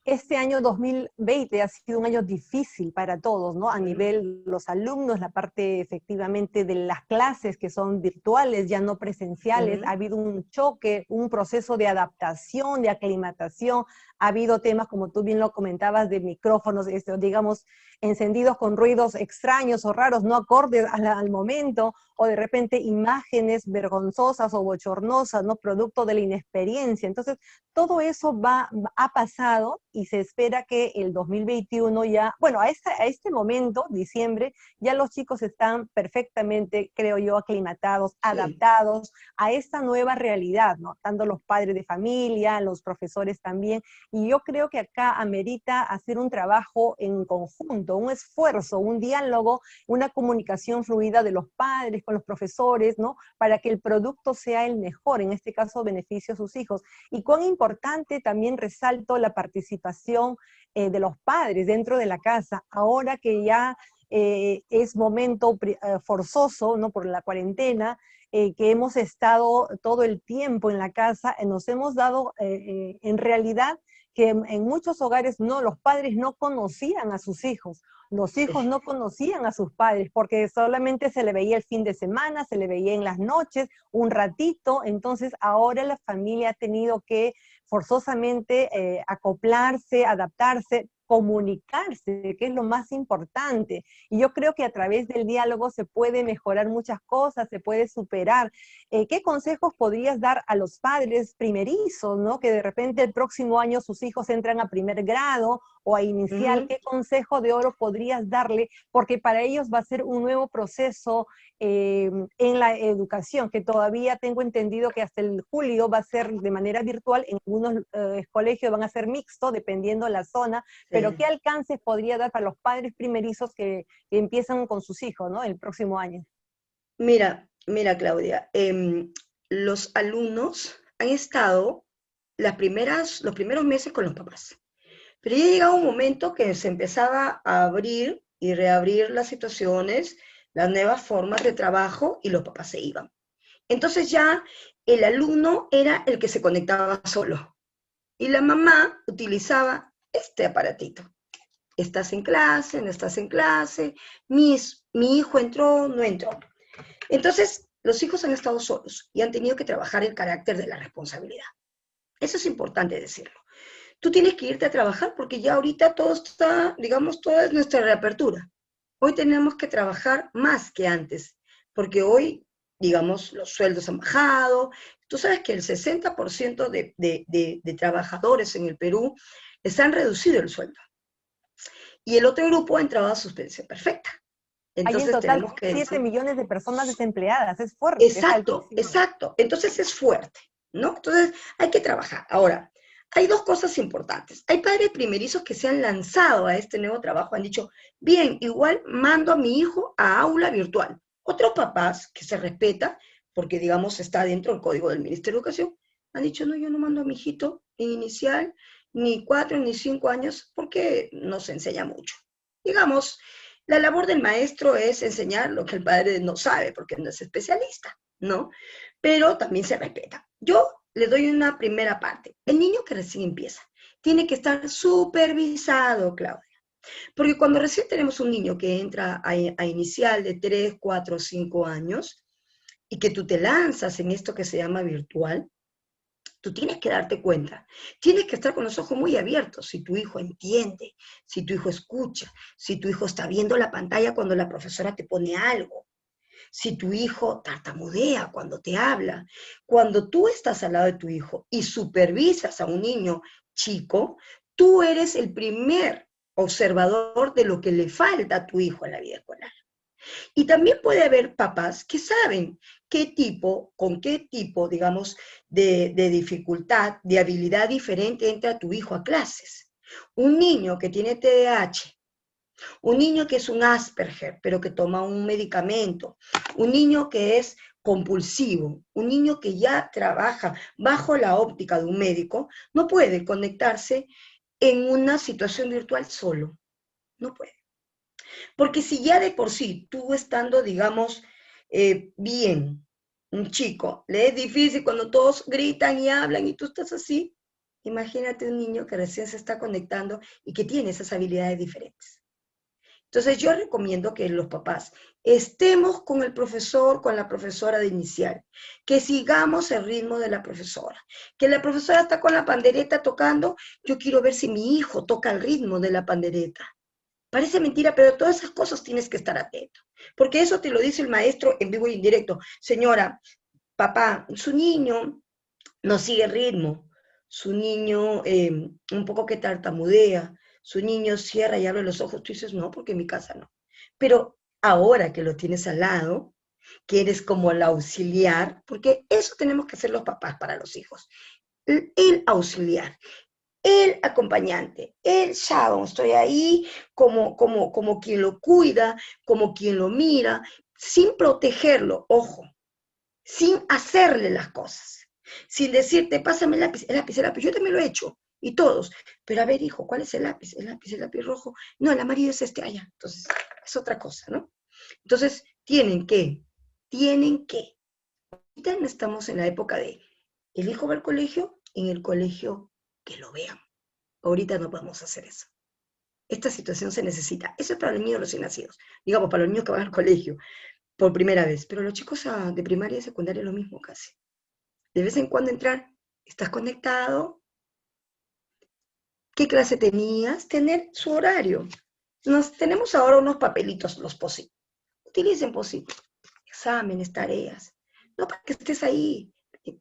este año 2020 ha sido un año difícil para todos, ¿no? A nivel los alumnos, la parte efectivamente de las clases que son virtuales, ya no presenciales, ha habido un choque, un proceso de adaptación, de aclimatación, ha habido temas, como tú bien lo comentabas, de micrófonos, digamos, encendidos con ruidos extraños o raros, no acordes al momento, o de repente imágenes vergonzosas o bochornosas, ¿no? Producto de la inexperiencia. Entonces, todo eso ha pasado y se espera que el 2021 ya, bueno, a este momento, diciembre, ya los chicos están perfectamente, creo yo, aclimatados, adaptados a esta nueva realidad, ¿no? Tanto los padres de familia, los profesores también, y yo creo que acá amerita hacer un trabajo en conjunto, un esfuerzo, un diálogo, una comunicación fluida de los padres con los profesores, ¿no? Para que el producto sea el mejor, en este caso beneficio a sus hijos. Y cuán importante también resalto la participación de los padres dentro de la casa, ahora que ya es momento forzoso, ¿no? Por la cuarentena, que hemos estado todo el tiempo en la casa, nos hemos dado en realidad que en muchos hogares los padres no conocían a sus hijos, los hijos no conocían a sus padres, porque solamente se le veía el fin de semana, se le veía en las noches, un ratito. Entonces ahora la familia ha tenido que forzosamente acoplarse, adaptarse, comunicarse, que es lo más importante. Y yo creo que a través del diálogo se puede mejorar muchas cosas, se puede superar. ¿Qué consejos podrías dar a los padres primerizos, ¿no? Que de repente el próximo año sus hijos entran a primer grado o a inicial? ¿Qué consejo de oro podrías darle? Porque para ellos va a ser un nuevo proceso en la educación, que todavía tengo entendido que hasta el julio va a ser de manera virtual, en algunos colegios van a ser mixto, dependiendo de la zona, pero ¿qué alcances podría dar para los padres primerizos que empiezan con sus hijos, ¿no? El próximo año? Mira, Claudia, los alumnos han estado los primeros meses con los papás, pero ya llegaba un momento que se empezaba a abrir y reabrir las situaciones, las nuevas formas de trabajo y los papás se iban. Entonces ya el alumno era el que se conectaba solo y la mamá utilizaba este aparatito. Estás en clase, no estás en clase, mi hijo entró, no entró. Entonces, los hijos han estado solos y han tenido que trabajar el carácter de la responsabilidad. Eso es importante decirlo. Tú tienes que irte a trabajar porque ya ahorita todo está, digamos, toda es nuestra reapertura. Hoy tenemos que trabajar más que antes, porque hoy, digamos, los sueldos han bajado. Tú sabes que el 60% de trabajadores en el Perú les han reducido el sueldo. Y el otro grupo ha entrado a suspensión perfecta. Hay en Entonces total tenemos que 7 decir, millones de personas desempleadas. Es fuerte, es exacto, altísimo. exacto. Entonces es fuerte, ¿no? Entonces hay que trabajar. Ahora, hay dos cosas importantes. Hay padres primerizos que se han lanzado a este nuevo trabajo, han dicho, bien, igual mando a mi hijo a aula virtual. Otros papás que se respeta, porque digamos está dentro del código del Ministerio de Educación, han dicho, no, yo no mando a mi hijito en inicial, ni 4 ni 5 años, porque no se enseña mucho. Digamos, la labor del maestro es enseñar lo que el padre no sabe, porque no es especialista, ¿no? Pero también se respeta. Yo le doy una primera parte. El niño que recién empieza tiene que estar supervisado, Claudia. Porque cuando recién tenemos un niño que entra a inicial de 3, 4, 5 años y que tú te lanzas en esto que se llama virtual, tú tienes que darte cuenta, tienes que estar con los ojos muy abiertos, si tu hijo entiende, si tu hijo escucha, si tu hijo está viendo la pantalla cuando la profesora te pone algo, si tu hijo tartamudea cuando te habla. Cuando tú estás al lado de tu hijo y supervisas a un niño chico, tú eres el primer observador de lo que le falta a tu hijo en la vida escolar. Y también puede haber papás que saben con qué tipo, digamos, de dificultad, de habilidad diferente entra tu hijo a clases. Un niño que tiene TDAH, un niño que es un Asperger, pero que toma un medicamento, un niño que es compulsivo, un niño que ya trabaja bajo la óptica de un médico, no puede conectarse en una situación virtual solo. No puede. Porque si ya de por sí, tú estando, digamos, bien, un chico, le es difícil cuando todos gritan y hablan y tú estás así, imagínate un niño que recién se está conectando y que tiene esas habilidades diferentes. Entonces yo recomiendo que los papás estemos con el profesor, con la profesora de inicial, que sigamos el ritmo de la profesora, que la profesora está con la pandereta tocando, yo quiero ver si mi hijo toca el ritmo de la pandereta. Parece mentira, pero todas esas cosas tienes que estar atento, porque eso te lo dice el maestro en vivo y en directo. Señora, papá, su niño no sigue el ritmo, su niño un poco que tartamudea, su niño cierra y abre los ojos, tú dices, no, porque en mi casa no. Pero ahora que lo tienes al lado, que eres como el auxiliar, porque eso tenemos que hacer los papás para los hijos, el auxiliar el acompañante, el shadow, estoy ahí como quien lo cuida, como quien lo mira, sin protegerlo, ojo, sin hacerle las cosas, sin decirte, pásame el lápiz, el lápiz, yo también lo he hecho, y todos, pero a ver, hijo, ¿cuál es el lápiz? El lápiz rojo, no, el amarillo es este allá, entonces, es otra cosa, ¿no? Entonces, tienen que, ahorita no estamos en la época de, el hijo va al colegio, en el colegio que lo vean. Ahorita no podemos hacer eso. Esta situación se necesita. Eso es para los niños recién nacidos. Digamos, para los niños que van al colegio por primera vez. Pero los chicos de primaria y secundaria es lo mismo casi. De vez en cuando entrar, ¿estás conectado? ¿Qué clase tenías? Tener su horario. Tenemos ahora unos papelitos, los POSIT. Utilicen POSIT. Exámenes, tareas. No para que estés ahí.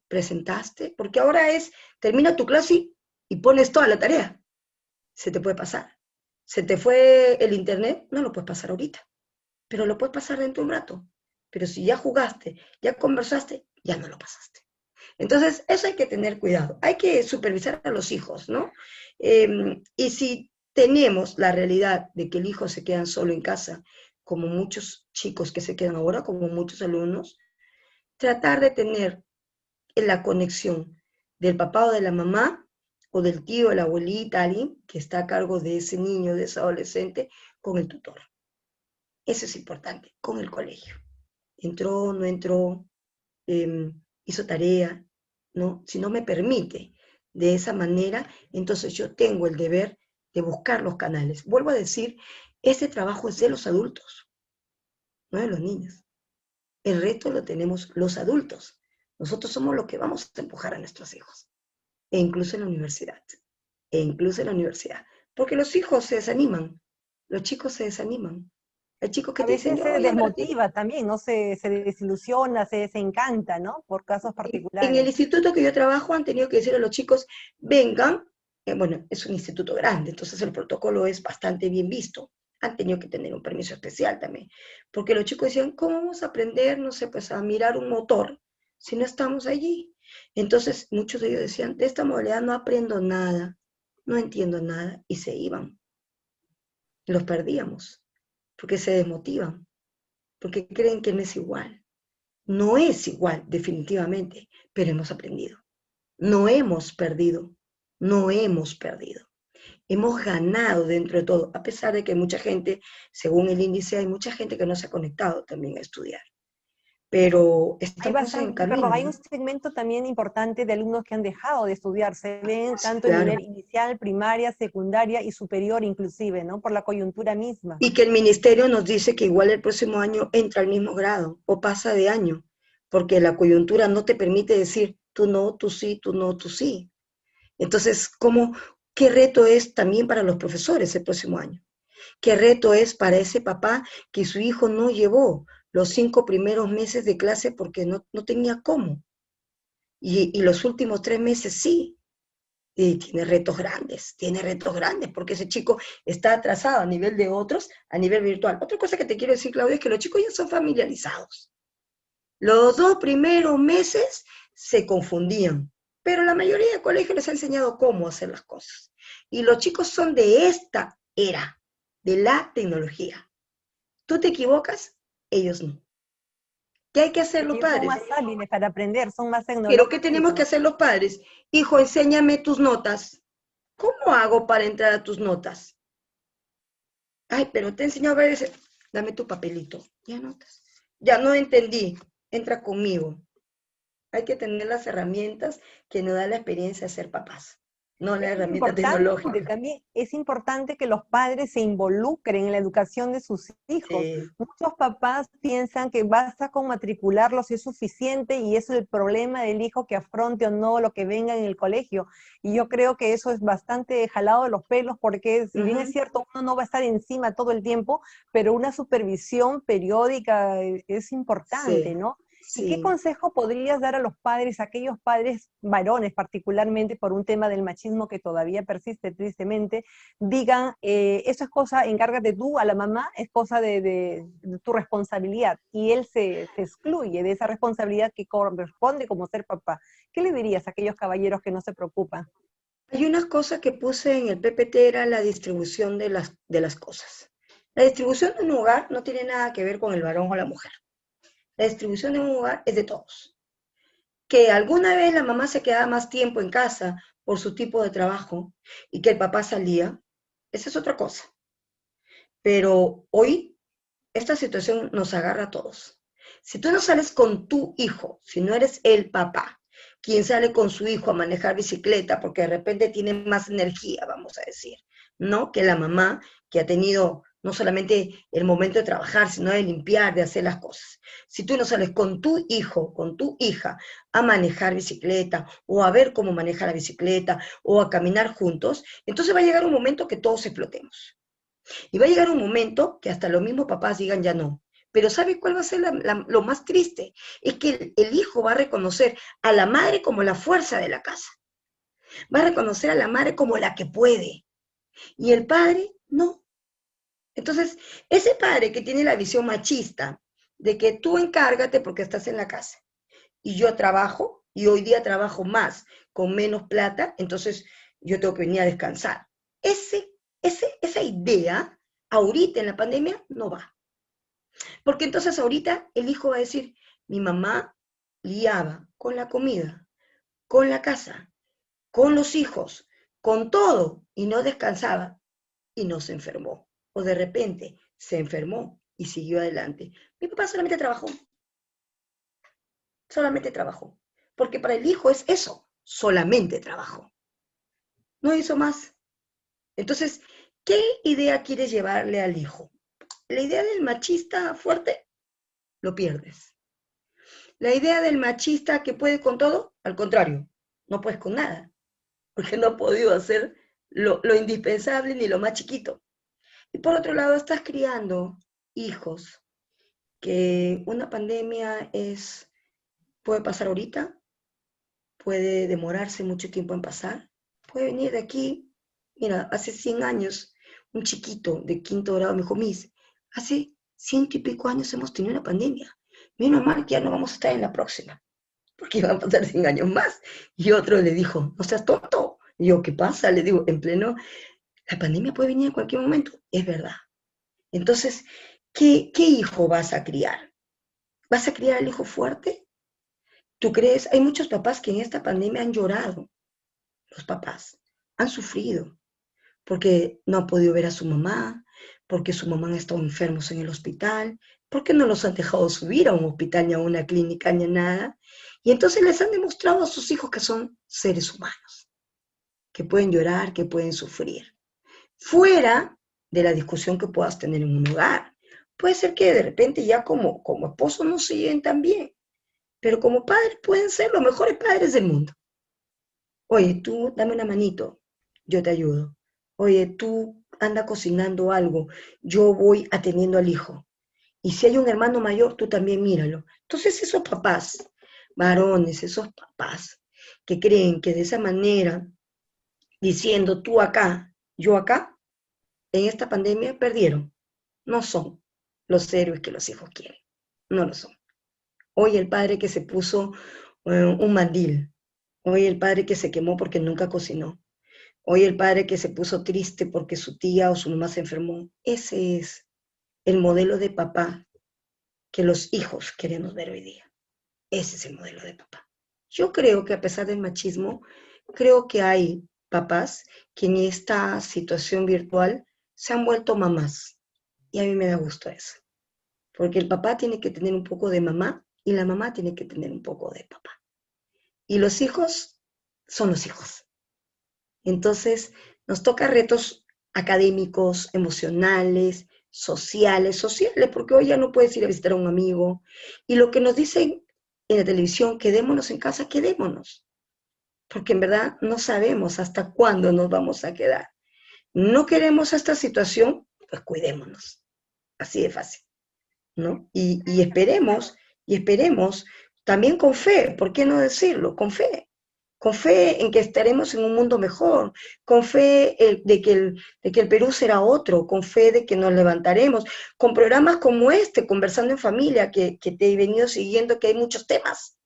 ¿Presentaste? Porque ahora termina tu clase y pones toda la tarea. Se te puede pasar. Se te fue el internet, no lo puedes pasar ahorita, pero lo puedes pasar dentro de un rato. Pero si ya jugaste, ya conversaste, ya no lo pasaste. Entonces, eso hay que tener cuidado. Hay que supervisar a los hijos, ¿no? Y si tenemos la realidad de que el hijo se queda solo en casa, como muchos chicos que se quedan ahora, como muchos alumnos, tratar de tener la conexión del papá o de la mamá, o del tío, la abuelita, alguien que está a cargo de ese niño, de ese adolescente, con el tutor. Eso es importante, con el colegio. Entró, no entró, hizo tarea, ¿no? Si no me permite de esa manera, entonces yo tengo el deber de buscar los canales. Vuelvo a decir, ese trabajo es de los adultos, no de los niños. El resto lo tenemos los adultos. Nosotros somos los que vamos a empujar a nuestros hijos, e incluso en la universidad, porque los hijos se desaniman, los chicos se desaniman. Hay chicos que A te dicen, veces no, se ya me retiro. desmotiva también, ¿no? Se desilusiona, se desencanta, ¿no? Por casos En el particulares. instituto que yo trabajo han tenido que decir a los chicos, vengan, bueno, es un instituto grande, entonces el protocolo es bastante bien visto. Han tenido que tener un permiso especial también, porque los chicos decían, ¿cómo vamos a aprender, no sé, pues a mirar un motor si no estamos allí? Entonces muchos de ellos decían, de esta modalidad no aprendo nada, no entiendo nada, y se iban. Los perdíamos, porque se desmotivan, porque creen que no es igual. No es igual, definitivamente, pero hemos aprendido. No hemos perdido, no hemos perdido. Hemos ganado dentro de todo, a pesar de que mucha gente, según el índice, hay mucha gente que no se ha conectado también a estudiar. Pero Hay estamos en bastante, perdón, camino, hay un ¿no? segmento también importante de alumnos que han dejado de estudiar. Se ven Sí, tanto en claro. nivel inicial, primaria, secundaria y superior inclusive, ¿no? Por la coyuntura misma. Y que el ministerio nos dice que igual el próximo año entra al mismo grado o pasa de año, porque la coyuntura no te permite decir tú no, tú sí, tú no, tú sí. Entonces, ¿qué reto es también para los profesores el próximo año? ¿Qué reto es para ese papá que su hijo no llevó los 5 primeros meses de clase porque no tenía cómo? Y los últimos 3 meses sí. Y tiene retos grandes, porque ese chico está atrasado a nivel de otros, a nivel virtual. Otra cosa que te quiero decir, Claudia, es que los chicos ya son familiarizados. Los 2 primeros meses se confundían, pero la mayoría de colegios les ha enseñado cómo hacer las cosas. Y los chicos son de esta era, de la tecnología. Tú te equivocas, ellos no. ¿Qué hay que hacer los Ellos son padres? más hábiles para aprender, son más Pero ¿qué tenemos que tecnológicos. hacer los padres? Hijo, enséñame tus notas. ¿Cómo hago para entrar a tus notas? Ay, pero te he enseñado a ver ese. Dame tu papelito. Ya notas. Ya no entendí. Entra conmigo. Hay que tener las herramientas que nos da la experiencia de ser papás, no la Es herramienta importante, tecnológica. también es importante que los padres se involucren en la educación de sus hijos. Sí, Muchos papás piensan que basta con matricularlos y es suficiente y es el problema del hijo que afronte o no lo que venga en el colegio. Y yo creo que eso es bastante jalado de los pelos porque si bien es ujú, cierto, uno no va a estar encima todo el tiempo, pero una supervisión periódica es importante, sí, ¿no? ¿Y qué sí. consejo podrías dar a los padres, a aquellos padres varones particularmente por un tema del machismo que todavía persiste tristemente, digan, eso es cosa, encárgate tú a la mamá, es cosa de tu responsabilidad, y él se excluye de esa responsabilidad que corresponde como ser papá? ¿Qué le dirías a aquellos caballeros que no se preocupan? Hay unas cosas que puse en el PPT, era la distribución de las cosas. La distribución de un hogar no tiene nada que ver con el varón o la mujer. La distribución de un hogar es de todos. Que alguna vez la mamá se quedaba más tiempo en casa por su tipo de trabajo y que el papá salía, esa es otra cosa. Pero hoy esta situación nos agarra a todos. Si tú no sales con tu hijo, si no eres el papá, quien sale con su hijo a manejar bicicleta porque de repente tiene más energía, vamos a decir, ¿no? Que la mamá que ha tenido no solamente el momento de trabajar, sino de limpiar, de hacer las cosas. Si tú no sales con tu hijo, con tu hija, a manejar bicicleta o a ver cómo maneja la bicicleta o a caminar juntos, entonces va a llegar un momento que todos explotemos. Y va a llegar un momento que hasta los mismos papás digan ya no. Pero ¿sabe cuál va a ser lo más triste? Es que el hijo va a reconocer a la madre como la fuerza de la casa. Va a reconocer a la madre como la que puede. Y el padre no. Entonces, ese padre que tiene la visión machista de que tú encárgate porque estás en la casa y yo trabajo y hoy día trabajo más con menos plata, entonces yo tengo que venir a descansar. Esa idea ahorita en la pandemia no va. Porque entonces ahorita el hijo va a decir, mi mamá liaba con la comida, con la casa, con los hijos, con todo, y no descansaba y no se enfermó. O de repente se enfermó y siguió adelante. Mi papá solamente trabajó. Porque para el hijo es eso, solamente trabajó. No hizo más. Entonces, ¿qué idea quieres llevarle al hijo? La idea del machista fuerte, lo pierdes. La idea del machista que puede con todo, al contrario, no puedes con nada, porque no ha podido hacer lo indispensable ni lo más chiquito. Y por otro lado, estás criando hijos que una pandemia puede pasar ahorita, puede demorarse mucho tiempo en pasar, puede venir de aquí. Mira, hace 100 años, un chiquito de quinto grado me dijo, Miss, hace 100 y pico años hemos tenido una pandemia. Menos mal que ya no vamos a estar en la próxima, porque iban a pasar 100 años más. Y otro le dijo, no seas tonto. Y yo, ¿qué pasa? Le digo, en pleno, la pandemia puede venir en cualquier momento. Es verdad. Entonces, ¿qué hijo vas a criar? ¿Vas a criar al hijo fuerte? ¿Tú crees? Hay muchos papás que en esta pandemia han llorado. Los papás han sufrido porque no han podido ver a su mamá, porque su mamá han estado enfermos en el hospital, porque no los han dejado subir a un hospital, ni a una clínica, ni a nada. Y entonces les han demostrado a sus hijos que son seres humanos, que pueden llorar, que pueden sufrir. Fuera de la discusión que puedas tener en un hogar. Puede ser que de repente ya como esposo no se lleven tan bien, pero como padres pueden ser los mejores padres del mundo. Oye, tú dame una manito, yo te ayudo. Oye, tú anda cocinando algo, yo voy atendiendo al hijo. Y si hay un hermano mayor, tú también míralo. Entonces esos papás, varones, esos papás que creen que de esa manera, diciendo tú acá, yo acá, en esta pandemia perdieron. No son los héroes que los hijos quieren. No lo son. Hoy el padre que se puso un mandil. Hoy el padre que se quemó porque nunca cocinó. Hoy el padre que se puso triste porque su tía o su mamá se enfermó. Ese es el modelo de papá que los hijos queremos ver hoy día. Ese es el modelo de papá. Yo creo que a pesar del machismo, creo que hay papás que en esta situación virtual se han vuelto mamás. Y a mí me da gusto eso. Porque el papá tiene que tener un poco de mamá y la mamá tiene que tener un poco de papá. Y los hijos son los hijos. Entonces, nos toca retos académicos, emocionales, sociales, porque hoy ya no puedes ir a visitar a un amigo. Y lo que nos dicen en la televisión, quedémonos en casa, quedémonos. Porque en verdad no sabemos hasta cuándo nos vamos a quedar. No queremos esta situación, pues cuidémonos. Así de fácil. ¿No? Y esperemos también con fe, ¿por qué no decirlo? Con fe en que estaremos en un mundo mejor, con fe de que el Perú será otro, con fe de que nos levantaremos, con programas como este, Conversando en Familia, que te he venido siguiendo, que hay muchos temas,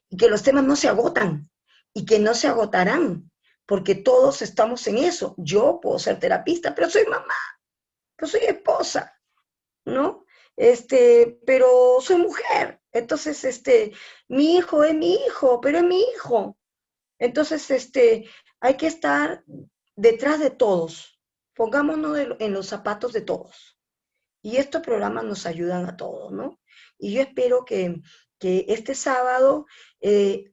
y que los temas no se agotan, y que no se agotarán, porque todos estamos en eso. Yo puedo ser terapista, pero soy mamá, pero soy esposa, ¿no? Pero soy mujer, entonces, mi hijo es mi hijo, pero es mi hijo. Entonces, hay que estar detrás de todos, pongámonos en los zapatos de todos. Y estos programas nos ayudan a todos, ¿no? Y yo espero que este sábado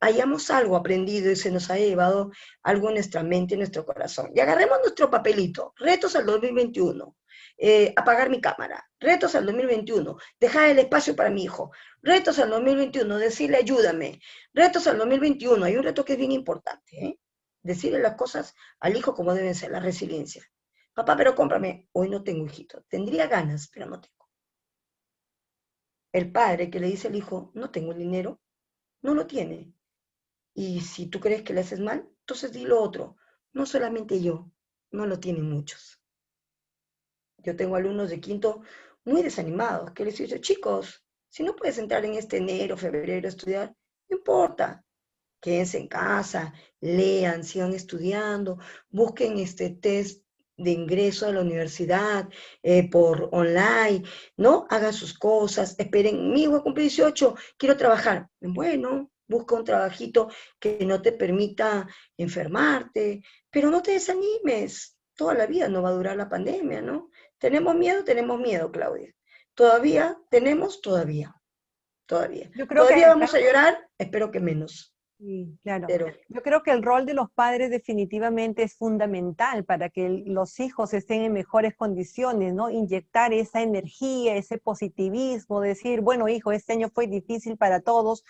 hayamos algo aprendido y se nos haya llevado algo en nuestra mente, en nuestro corazón. Y agarremos nuestro papelito, retos al 2021, apagar mi cámara, retos al 2021, dejar el espacio para mi hijo, retos al 2021, decirle ayúdame, retos al 2021, hay un reto que es bien importante, ¿eh? Decirle las cosas al hijo como deben ser, la resiliencia. Papá, pero cómprame. Hoy no tengo, hijito. Tendría ganas, pero no tengo. El padre que le dice al hijo, no tengo el dinero, no lo tiene. Y si tú crees que le haces mal, entonces di lo otro. No solamente yo, no lo tienen muchos. Yo tengo alumnos de quinto muy desanimados que les digo, chicos, si no puedes entrar en este enero, febrero a estudiar, no importa. Quédense en casa, lean, sigan estudiando, busquen este test de ingreso a la universidad por online, ¿no? Hagan sus cosas, esperen, mi hijo a cumplir 18, quiero trabajar. Bueno, busca un trabajito que no te permita enfermarte, pero no te desanimes, toda la vida no va a durar la pandemia, ¿no? Tenemos miedo, Claudia. Todavía tenemos, todavía. Yo creo que Todavía acá vamos a llorar, espero que menos. Sí, claro. Pero Yo creo que el rol de los padres definitivamente es fundamental para que los hijos estén en mejores condiciones, ¿no? Inyectar esa energía, ese positivismo, decir, bueno, hijo, este año fue difícil para todos,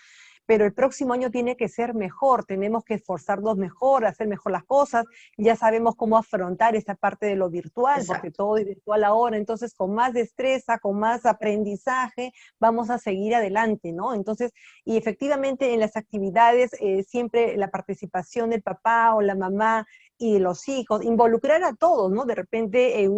pero el próximo año tiene que ser mejor, tenemos que esforzarnos mejor, hacer mejor las cosas, ya sabemos cómo afrontar esa parte de lo virtual, porque exacto. todo es virtual ahora, entonces con más destreza, con más aprendizaje, vamos a seguir adelante, ¿no? Entonces, y efectivamente en las actividades siempre la participación del papá o la mamá y de los hijos, involucrar a todos, ¿no? De repente en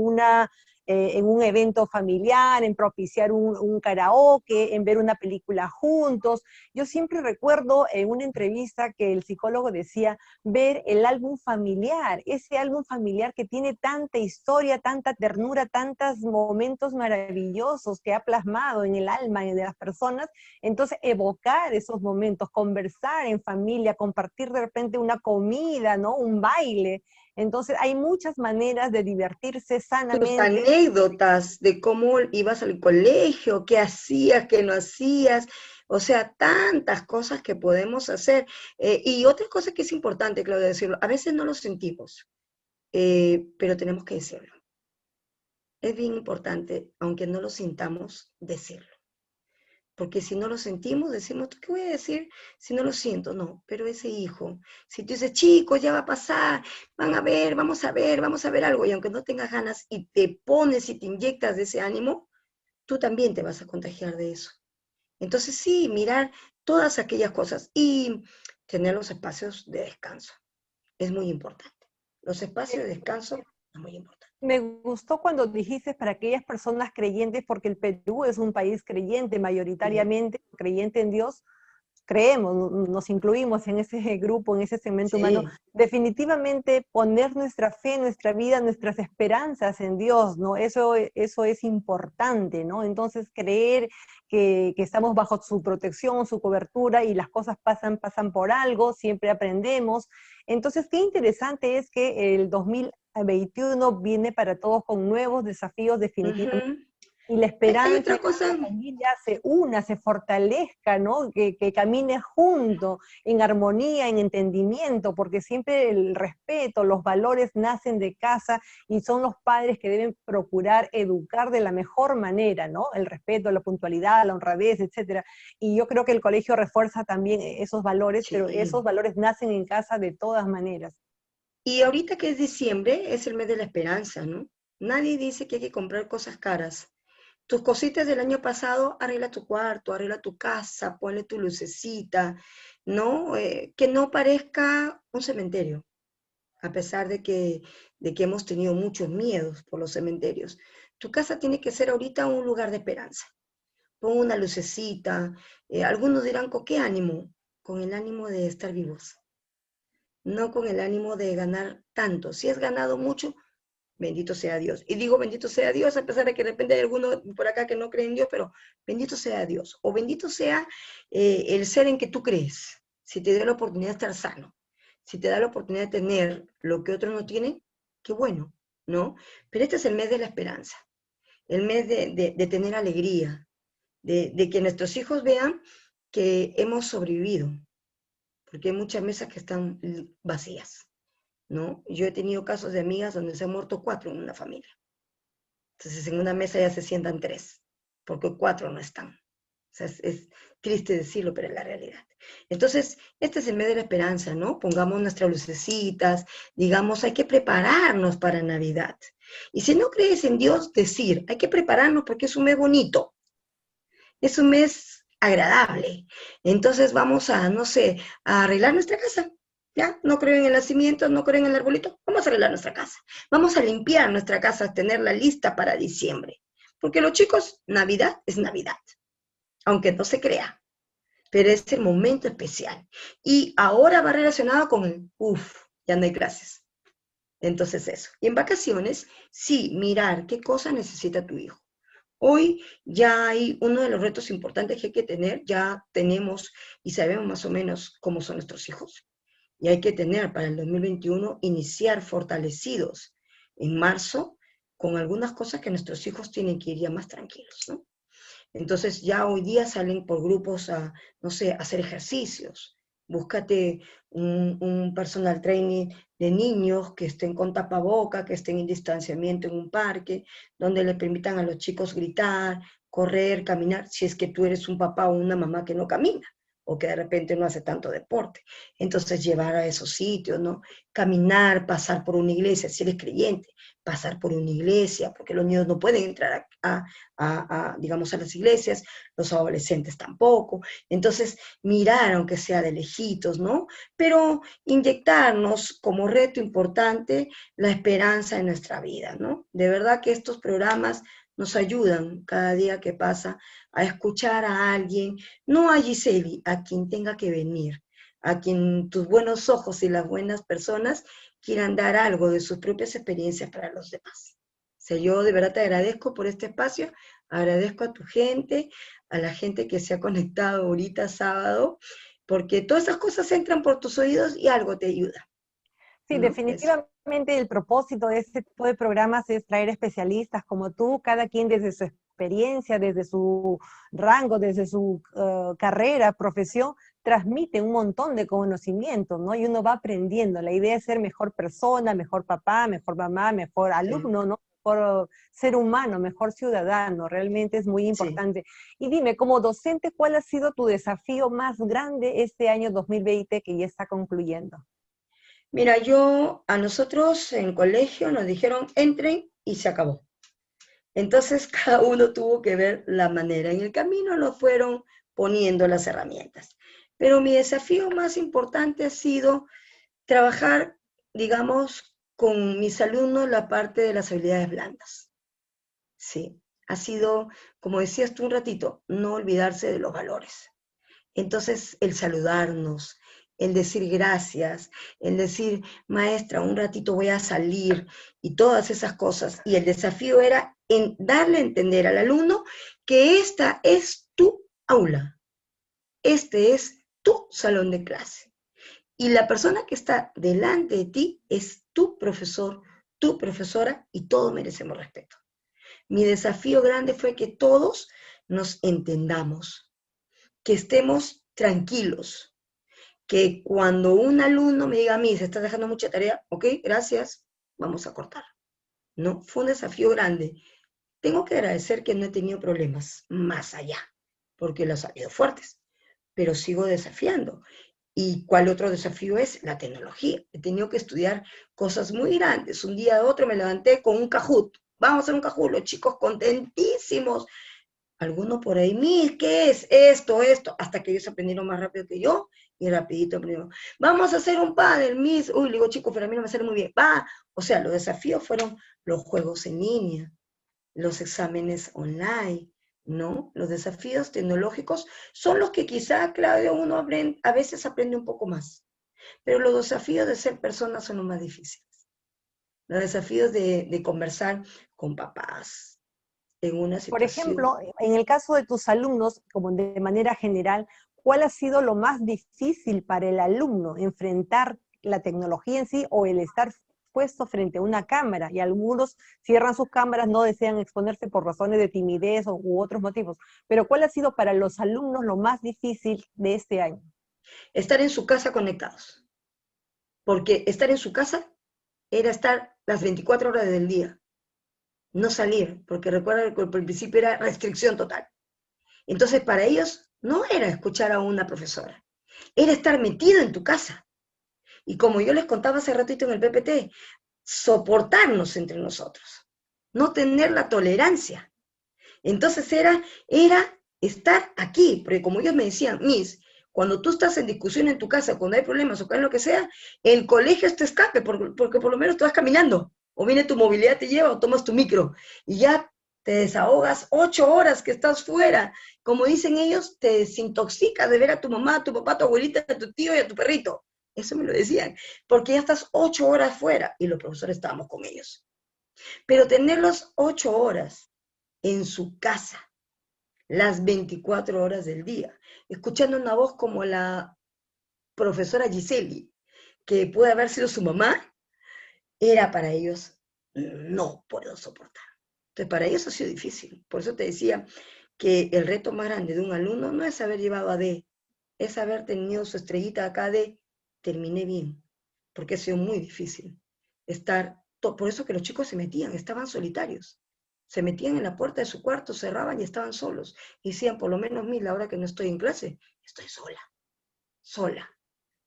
un evento familiar, en propiciar un karaoke, en ver una película juntos. Yo siempre recuerdo en una entrevista que el psicólogo decía, ver el álbum familiar, ese álbum familiar que tiene tanta historia, tanta ternura, tantos momentos maravillosos que ha plasmado en el alma de las personas. Entonces, evocar esos momentos, conversar en familia, compartir de repente una comida, ¿no? Un baile. Entonces, hay muchas maneras de divertirse Tus sanamente. anécdotas de cómo ibas al colegio, qué hacías, qué no hacías, o sea, tantas cosas que podemos hacer. Y otra cosa que es importante, Claudia, decirlo, a veces no lo sentimos, pero tenemos que decirlo. Es bien importante, aunque no lo sintamos, decirlo. Porque si no lo sentimos, decimos, ¿tú qué voy a decir si no lo siento? No, pero ese hijo, si tú dices, chicos, ya va a pasar, van a ver, vamos a ver algo, y aunque no tengas ganas y te pones y te inyectas de ese ánimo, tú también te vas a contagiar de eso. Entonces sí, mirar todas aquellas cosas y tener los espacios de descanso. Es muy importante. Los espacios de descanso es muy importante. Me gustó cuando dijiste para aquellas personas creyentes, porque el Perú es un país creyente, Sí, mayoritariamente creyente en Dios, creemos, nos incluimos en ese grupo, en ese segmento humano, sí, definitivamente poner nuestra fe, nuestra vida, nuestras esperanzas en Dios, ¿no? Eso es importante, ¿no? Entonces, creer que estamos bajo su protección, su cobertura y las cosas pasan por algo, siempre aprendemos. Entonces, qué interesante es que el 2021 viene para todos con nuevos desafíos definitivamente ujú. y la Hay esperanza otra es que cosa. la familia se una, se fortalezca, ¿no? Que camine junto, en armonía, en entendimiento, porque siempre el respeto, los valores nacen de casa y son los padres que deben procurar educar de la mejor manera, ¿no? El respeto, la puntualidad, la honradez, etcétera. Y yo creo que el colegio refuerza también esos valores, pero esos Sí. valores nacen en casa de todas maneras. Y ahorita que es diciembre, es el mes de la esperanza, ¿no? Nadie dice que hay que comprar cosas caras. Tus cositas del año pasado, arregla tu cuarto, arregla tu casa, ponle tu lucecita, ¿no? Que no parezca un cementerio, a pesar de que hemos tenido muchos miedos por los cementerios. Tu casa tiene que ser ahorita un lugar de esperanza. Pon una lucecita. Algunos dirán, ¿con qué ánimo? Con el ánimo de estar vivos, no con el ánimo de ganar tanto. Si has ganado mucho, bendito sea Dios. Y digo bendito sea Dios, a pesar de que de repente hay alguno por acá que no cree en Dios, pero bendito sea Dios. O bendito sea el ser en que tú crees. Si te da la oportunidad de estar sano, si te da la oportunidad de tener lo que otros no tienen, qué bueno, ¿no? Pero este es el mes de la esperanza, el mes de tener alegría, de que nuestros hijos vean que hemos sobrevivido, porque hay muchas mesas que están vacías, ¿no? Yo he tenido casos de amigas donde se han muerto 4 en una familia. Entonces en una mesa ya se sientan 3, porque 4 no están. O sea, es triste decirlo, pero es la realidad. Entonces, este es el mes de la esperanza, ¿no? Pongamos nuestras lucecitas, digamos, hay que prepararnos para Navidad. Y si no crees en Dios, decir, hay que prepararnos porque es un mes bonito, es un mes agradable. Entonces vamos a, no sé, a arreglar nuestra casa. ¿Ya? No creo en el nacimiento, no creo en el arbolito. Vamos a arreglar nuestra casa. Vamos a limpiar nuestra casa, tenerla lista para diciembre. Porque los chicos, Navidad es Navidad, aunque no se crea, pero es el momento especial. Y ahora va relacionado con el, ya no hay clases. Entonces eso. Y en vacaciones, sí, mirar qué cosa necesita tu hijo. Hoy ya hay uno de los retos importantes que hay que tener, ya tenemos y sabemos más o menos cómo son nuestros hijos. Y hay que tener para el 2021 iniciar fortalecidos en marzo con algunas cosas que nuestros hijos tienen que ir ya más tranquilos, ¿no? Entonces ya hoy día salen por grupos a, no sé, a hacer ejercicios, búscate un personal training de niños que estén con tapaboca, que estén en distanciamiento en un parque, donde le permitan a los chicos gritar, correr, caminar, si es que tú eres un papá o una mamá que no camina, o que de repente no hace tanto deporte. Entonces llevar a esos sitios, ¿no? Caminar, pasar por una iglesia, si eres creyente, pasar por una iglesia, porque los niños no pueden entrar digamos, a las iglesias, los adolescentes tampoco. Entonces, mirar, aunque sea de lejitos, ¿no? Pero inyectarnos como reto importante la esperanza en nuestra vida, ¿no? De verdad que estos programas nos ayudan cada día que pasa a escuchar a alguien, no a Giseli, a quien tenga que venir, a quien tus buenos ojos y las buenas personas quieran dar algo de sus propias experiencias para los demás. O sea, yo de verdad te agradezco por este espacio, agradezco a tu gente, a la gente que se ha conectado ahorita sábado, porque todas esas cosas entran por tus oídos y algo te ayuda, Sí, ¿no? Eso. definitivamente el propósito de este tipo de programas es traer especialistas como tú, cada quien desde su experiencia, desde su rango, desde su carrera, profesión, transmite un montón de conocimientos, ¿no? Y uno va aprendiendo. La idea es ser mejor persona, mejor papá, mejor mamá, mejor Sí, alumno, ¿no? Mejor ser humano, mejor ciudadano. Realmente es muy sí. importante. Y dime, como docente, ¿cuál ha sido tu desafío más grande este año 2020 que ya está concluyendo? Mira, a nosotros en el colegio nos dijeron, entren y se acabó. Entonces cada uno tuvo que ver la manera. En el camino nos fueron poniendo las herramientas. Pero mi desafío más importante ha sido trabajar, digamos, con mis alumnos la parte de las habilidades blandas. Sí, ha sido, como decías tú un ratito, no olvidarse de los valores. Entonces, el saludarnos, el decir gracias, el decir, maestra, un ratito voy a salir y todas esas cosas. Y el desafío era en darle a entender al alumno que esta es tu aula, este es tu salón de clase. Y la persona que está delante de ti es tu profesor, tu profesora y todos merecemos respeto. Mi desafío grande fue que todos nos entendamos, que estemos tranquilos, que cuando un alumno me diga a mí, se está dejando mucha tarea, ok, gracias, vamos a cortar. No, fue un desafío grande. Tengo que agradecer que no he tenido problemas más allá, porque los ha habido fuertes, pero sigo desafiando. ¿Y cuál otro desafío es? La tecnología. He tenido que estudiar cosas muy grandes. Un día a otro me levanté con un Kahoot. Vamos a hacer un Kahoot, los chicos contentísimos. Alguno por ahí, Miss, ¿qué es esto, esto? Hasta que ellos aprendieron más rápido que yo y rapidito aprendieron. Vamos a hacer un panel, Miss. Uy, le digo, chicos, pero a mí no me sale muy bien. Va. O sea, los desafíos fueron los juegos en línea, los exámenes online, ¿no? Los desafíos tecnológicos son los que quizá, Claudio, uno a veces aprende un poco más. Pero los desafíos de ser persona son los más difíciles. Los desafíos de conversar con papás en una Por situación. ejemplo, en el caso de tus alumnos, como de manera general, ¿cuál ha sido lo más difícil para el alumno enfrentar la tecnología en sí o el estar puesto frente a una cámara? Y algunos cierran sus cámaras, no desean exponerse por razones de timidez u otros motivos. Pero ¿cuál ha sido para los alumnos lo más difícil de este año? Estar en su casa conectados. Porque estar en su casa era estar las 24 horas del día, no salir, porque recuerda que al principio era restricción total. Entonces, para ellos no era escuchar a una profesora, era estar metido en tu casa. Y como yo les contaba hace ratito en el PPT, soportarnos entre nosotros, no tener la tolerancia. Entonces era estar aquí, porque como ellos me decían, Miss, cuando tú estás en discusión en tu casa, cuando hay problemas o en lo que sea, el colegio es tu escape, porque por lo menos tú vas caminando, o viene tu movilidad, te lleva, o tomas tu micro, y ya te desahogas 8 horas que estás fuera. Como dicen ellos, te desintoxicas de ver a tu mamá, a tu papá, a tu abuelita, a tu tío y a tu perrito. Eso me lo decían, porque ya estás 8 horas fuera, y los profesores estábamos con ellos. Pero tenerlos 8 horas en su casa, las 24 horas del día, escuchando una voz como la profesora Giseli, que puede haber sido su mamá, era para ellos, no puedo soportar. Entonces, para ellos ha sido difícil. Por eso te decía que el reto más grande de un alumno no es haber llevado a D, es haber tenido su estrellita acá de terminé bien, porque ha sido muy difícil por eso que los chicos se metían, estaban solitarios, se metían en la puerta de su cuarto, cerraban y estaban solos, y decían, por lo menos ahora que no estoy en clase, estoy sola,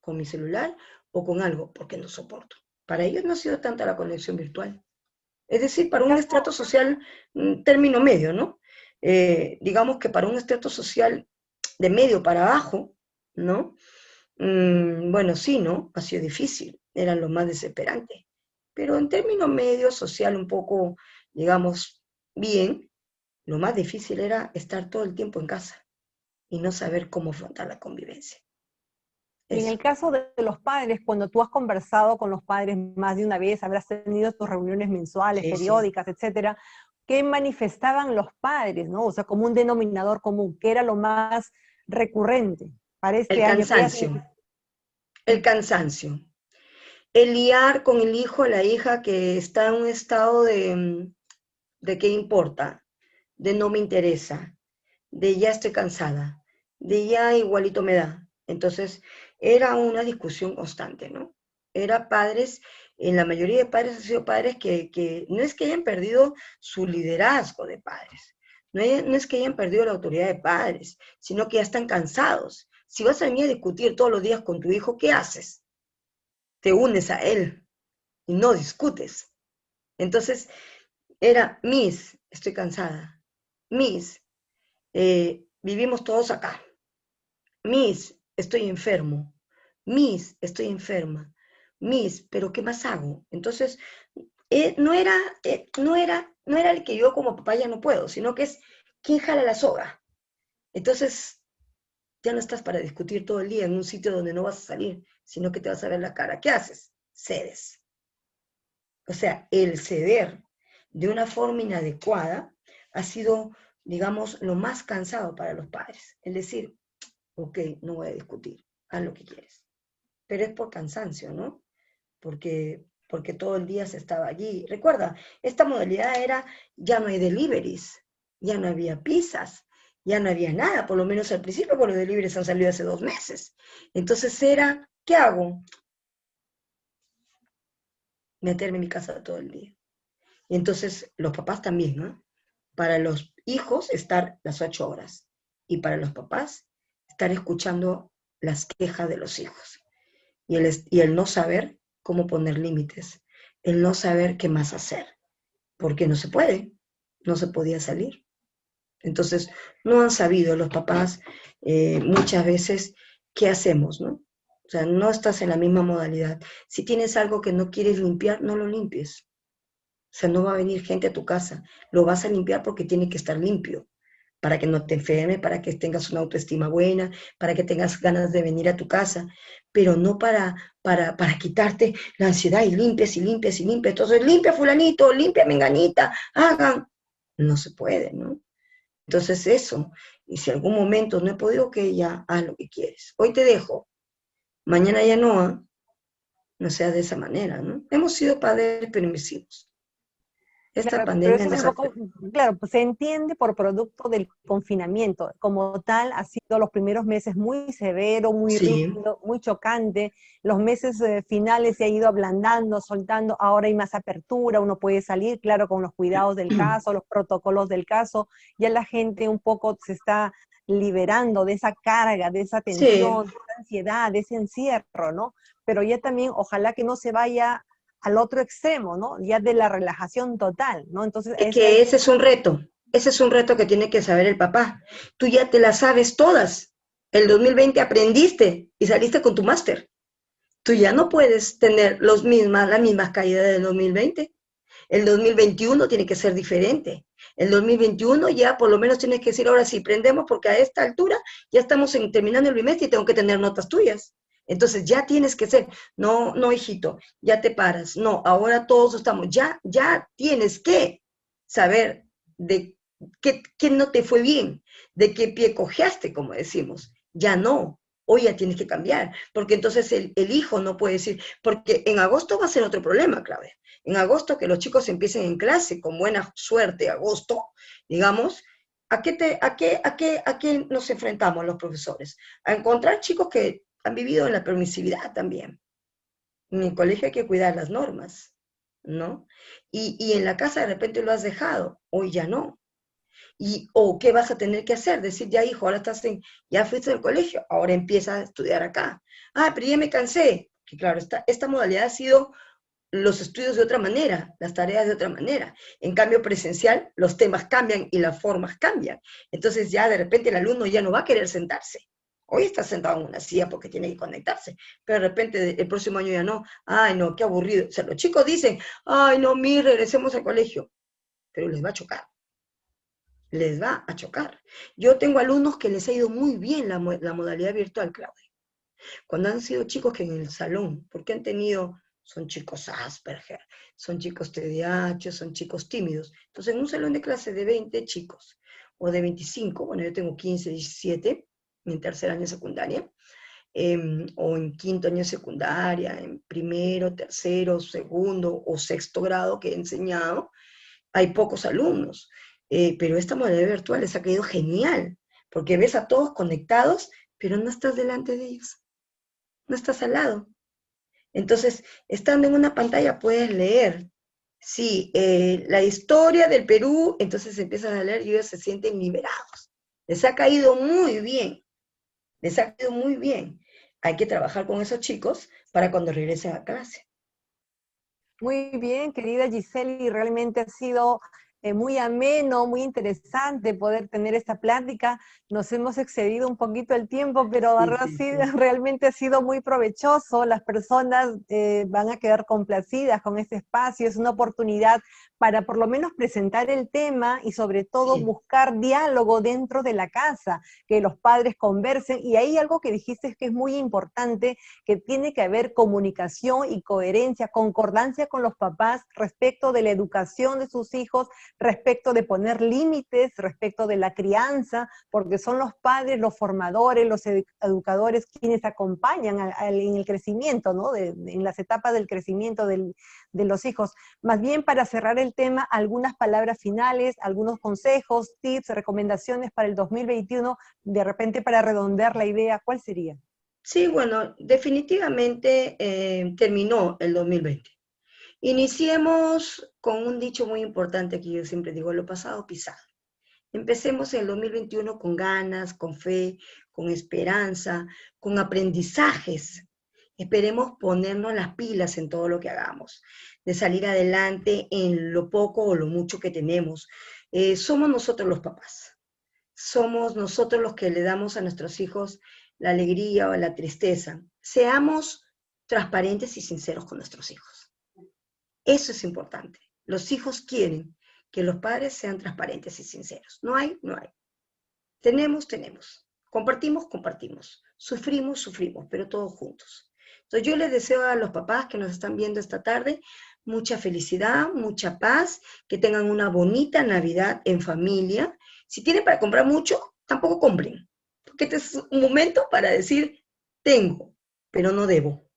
con mi celular o con algo, porque no soporto. Para ellos no ha sido tanta la conexión virtual. Es decir, para El un caso, estrato social, término medio, ¿no? Digamos que para un estrato social de medio para abajo, ¿no? Bueno, sí, ¿no? Ha sido difícil, era lo más desesperante. Pero en términos medio, social, un poco, digamos, bien, lo más difícil era estar todo el tiempo en casa y no saber cómo afrontar la convivencia. y en Eso. el caso de los padres, cuando tú has conversado con los padres más de una vez, habrás tenido tus reuniones mensuales, Sí, sí. periódicas, etcétera, ¿qué manifestaban los padres, ¿no? O sea, como un denominador común, ¿qué era lo más recurrente para El este año? cansancio, el cansancio. El liar con el hijo o la hija que está en un estado de qué importa, de no me interesa, de ya estoy cansada, de ya igualito me da. Entonces, era una discusión constante, ¿no? Era padres, en la mayoría de padres han sido padres que no es que hayan perdido su liderazgo de padres, no es que hayan perdido la autoridad de padres, sino que ya están cansados. Si vas a venir a discutir todos los días con tu hijo, ¿qué haces? Te unes a él y no discutes. Entonces, era, estoy cansada. Vivimos todos acá. Estoy enfermo. Estoy enferma. Pero ¿qué más hago? Entonces, no era el que yo como papá ya no puedo, sino que es quién jala la soga. Entonces, ya no estás para discutir todo el día en un sitio donde no vas a salir, sino que te vas a ver la cara. ¿Qué haces? Cedes. O sea, el ceder de una forma inadecuada ha sido, digamos, lo más cansado para los padres. Es decir, ok, no voy a discutir, haz lo que quieres. Pero es por cansancio, ¿no? Porque todo el día se estaba allí. Recuerda, esta modalidad era, ya no hay deliveries, ya no había pizzas, ya no había nada, por lo menos al principio, porque los deliveries han salido hace 2 meses. Entonces era, ¿qué hago? Meterme en mi casa todo el día. Y entonces los papás también, ¿no? Para los hijos estar las 8 horas y para los papás estar escuchando las quejas de los hijos y el no saber cómo poner límites, el no saber qué más hacer, porque no se puede, no se podía salir. Entonces, no han sabido los papás muchas veces qué hacemos, ¿no? O sea, no estás en la misma modalidad. Si tienes algo que no quieres limpiar, no lo limpies. O sea, no va a venir gente a tu casa, lo vas a limpiar porque tiene que estar limpio, para que no te enferme, para que tengas una autoestima buena, para que tengas ganas de venir a tu casa, pero no para quitarte la ansiedad y limpies y limpies y limpies. Entonces, limpia fulanito, limpia menganita, hagan. No se puede, ¿no? Entonces eso, y si algún momento no he podido, que ya haz lo que quieres. Hoy te dejo, mañana ya no, ¿ah? No sea de esa manera, ¿no? Hemos sido padres permisivos. Esta claro, pero pandemia eso es nos un ha... poco, claro, pues se entiende por producto del confinamiento. Como tal, ha sido los primeros meses muy severo, muy Sí, rígido, muy chocante. Los meses finales se ha ido ablandando, soltando. Ahora hay más apertura, uno puede salir, claro, con los cuidados del caso, los protocolos del caso. Ya la gente un poco se está liberando de esa carga, de esa sí, tensión, de esa ansiedad, de ese encierro, ¿no? Pero ya también, ojalá que no se vaya al otro extremo, ¿no? Ya de la relajación total, ¿no? Entonces, es que ese es un reto que tiene que saber el papá. Tú ya te las sabes todas. El 2020 aprendiste y saliste con tu máster. Tú ya no puedes tener las mismas caídas del 2020. El 2021 tiene que ser diferente. El 2021 ya por lo menos tienes que decir, ahora sí, prendemos porque a esta altura ya estamos terminando el bimestre y tengo que tener notas tuyas. Entonces ya tienes que ser, no, no, hijito, ya te paras. No, ahora todos estamos, ya tienes que saber de qué no te fue bien, de qué pie cojeaste, como decimos. Ya no, hoy ya tienes que cambiar, porque entonces el hijo no puede decir, porque en agosto va a ser otro problema, Claudia. En agosto que los chicos empiecen en clase, con buena suerte, agosto, digamos, ¿A qué nos enfrentamos los profesores? A encontrar chicos que han vivido en la permisividad también. En el colegio hay que cuidar las normas, ¿no? Y en la casa de repente lo has dejado, hoy ya no. O qué vas a tener que hacer, decir, ya hijo, ahora ya fuiste al colegio, ahora empieza a estudiar acá. Ah, pero ya me cansé. Que claro, esta modalidad ha sido los estudios de otra manera, las tareas de otra manera. En cambio presencial, los temas cambian y las formas cambian. Entonces ya de repente el alumno ya no va a querer sentarse. Hoy está sentado en una silla porque tiene que conectarse, pero de repente el próximo año ya no. Ay, no, qué aburrido. O sea, los chicos dicen, ay, no, regresemos al colegio, pero les va a chocar. Les va a chocar. Yo tengo alumnos que les ha ido muy bien la modalidad virtual, Claudia. Cuando han sido chicos que en el salón, porque son chicos Asperger, son chicos TDAH, son chicos tímidos. Entonces, en un salón de clase de 20 chicos, o de 25, bueno, yo tengo 15, 17, en tercer año de secundaria, o en quinto año de secundaria, en primero, tercero, segundo o sexto grado que he enseñado, hay pocos alumnos. Pero esta modalidad virtual les ha caído genial, porque ves a todos conectados, pero no estás delante de ellos, no estás al lado. Entonces, estando en una pantalla puedes leer, sí, la historia del Perú, entonces empiezan a leer y ellos se sienten liberados. Les ha caído muy bien, les ha caído muy bien. Hay que trabajar con esos chicos para cuando regresen a clase. Muy bien, querida Giseli, realmente ha sido muy ameno, muy interesante poder tener esta plática. Nos hemos excedido un poquito el tiempo, pero Sí, sí, sí. realmente ha sido muy provechoso. Las personas van a quedar complacidas con este espacio. Es una oportunidad para por lo menos presentar el tema y sobre todo Sí, buscar diálogo dentro de la casa, que los padres conversen. Y hay algo que dijiste que es muy importante, que tiene que haber comunicación y coherencia, concordancia con los papás respecto de la educación de sus hijos, respecto de poner límites, respecto de la crianza, porque son los padres, los formadores, los educadores quienes acompañan en el crecimiento, ¿no? En las etapas del crecimiento de los hijos. Más bien, para cerrar el tema, algunas palabras finales, algunos consejos, tips, recomendaciones para el 2021, de repente para redondear la idea, ¿cuál sería? sí, bueno, definitivamente terminó el 2020. Iniciemos con un dicho muy importante que yo siempre digo, lo pasado pisado. Empecemos en el 2021 con ganas, con fe, con esperanza, con aprendizajes. Esperemos ponernos las pilas en todo lo que hagamos, de salir adelante en lo poco o lo mucho que tenemos. Somos nosotros los papás, somos nosotros los que le damos a nuestros hijos la alegría o la tristeza. Seamos transparentes y sinceros con nuestros hijos. Eso es importante. Los hijos quieren que los padres sean transparentes y sinceros. No hay, no hay. Tenemos, tenemos. Compartimos, compartimos. Sufrimos, sufrimos, pero todos juntos. Entonces yo les deseo a los papás que nos están viendo esta tarde mucha felicidad, mucha paz, que tengan una bonita Navidad en familia. Si tienen para comprar mucho, tampoco compren, porque este es un momento para decir, tengo, pero no debo.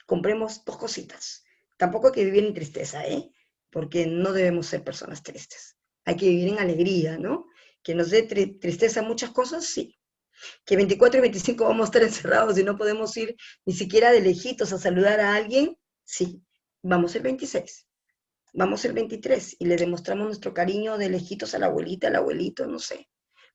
Compremos dos cositas. Tampoco hay que vivir en tristeza, ¿eh? Porque no debemos ser personas tristes. Hay que vivir en alegría, ¿no? Que nos dé tristeza muchas cosas, sí. Que 24 y 25 vamos a estar encerrados y no podemos ir ni siquiera de lejitos a saludar a alguien, sí. Vamos el 26, vamos el 23 y le demostramos nuestro cariño de lejitos a la abuelita, al abuelito, no sé,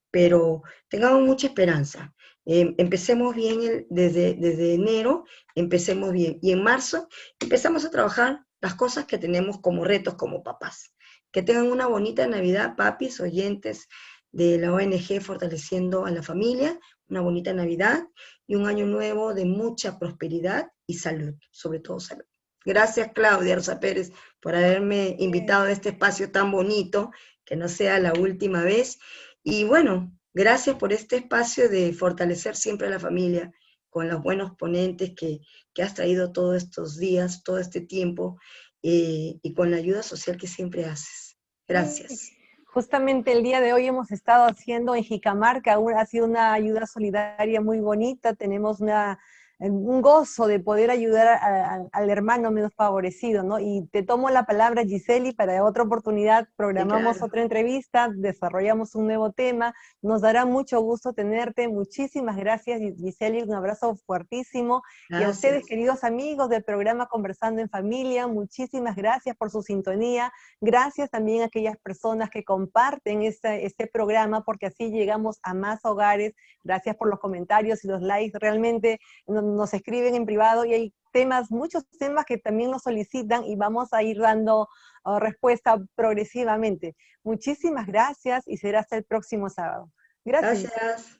pero tengamos mucha esperanza. Empecemos bien desde enero, empecemos bien. Y en marzo empezamos a trabajar las cosas que tenemos como retos como papás. Que tengan una bonita Navidad, papis, oyentes de la ONG Fortaleciendo a la Familia, una bonita Navidad y un año nuevo de mucha prosperidad y salud, sobre todo salud. Gracias, Claudia Rosa Pérez, por haberme invitado a este espacio tan bonito, que no sea la última vez. Y bueno, gracias por este espacio de fortalecer siempre a la familia con los buenos ponentes que has traído todos estos días, todo este tiempo, y con la ayuda social que siempre haces. Sí, Gracias. justamente el día de hoy hemos estado haciendo en Jicamarca, ha sido una ayuda solidaria muy bonita, tenemos un gozo de poder ayudar al hermano menos favorecido, ¿no? Y te tomo la palabra, Giseli, para otra oportunidad, Sí, programamos claro. otra entrevista, desarrollamos un nuevo tema, nos dará mucho gusto tenerte, muchísimas gracias, Giseli, un abrazo fuertísimo, y a ustedes, Gracias. queridos amigos del programa Conversando en Familia, muchísimas gracias por su sintonía, gracias también a aquellas personas que comparten este programa, porque así llegamos a más hogares, gracias por los comentarios y los likes, realmente nos escriben en privado y hay temas, muchos temas que también nos solicitan y vamos a ir dando respuesta progresivamente. Muchísimas gracias y será hasta el próximo sábado. Gracias. Gracias.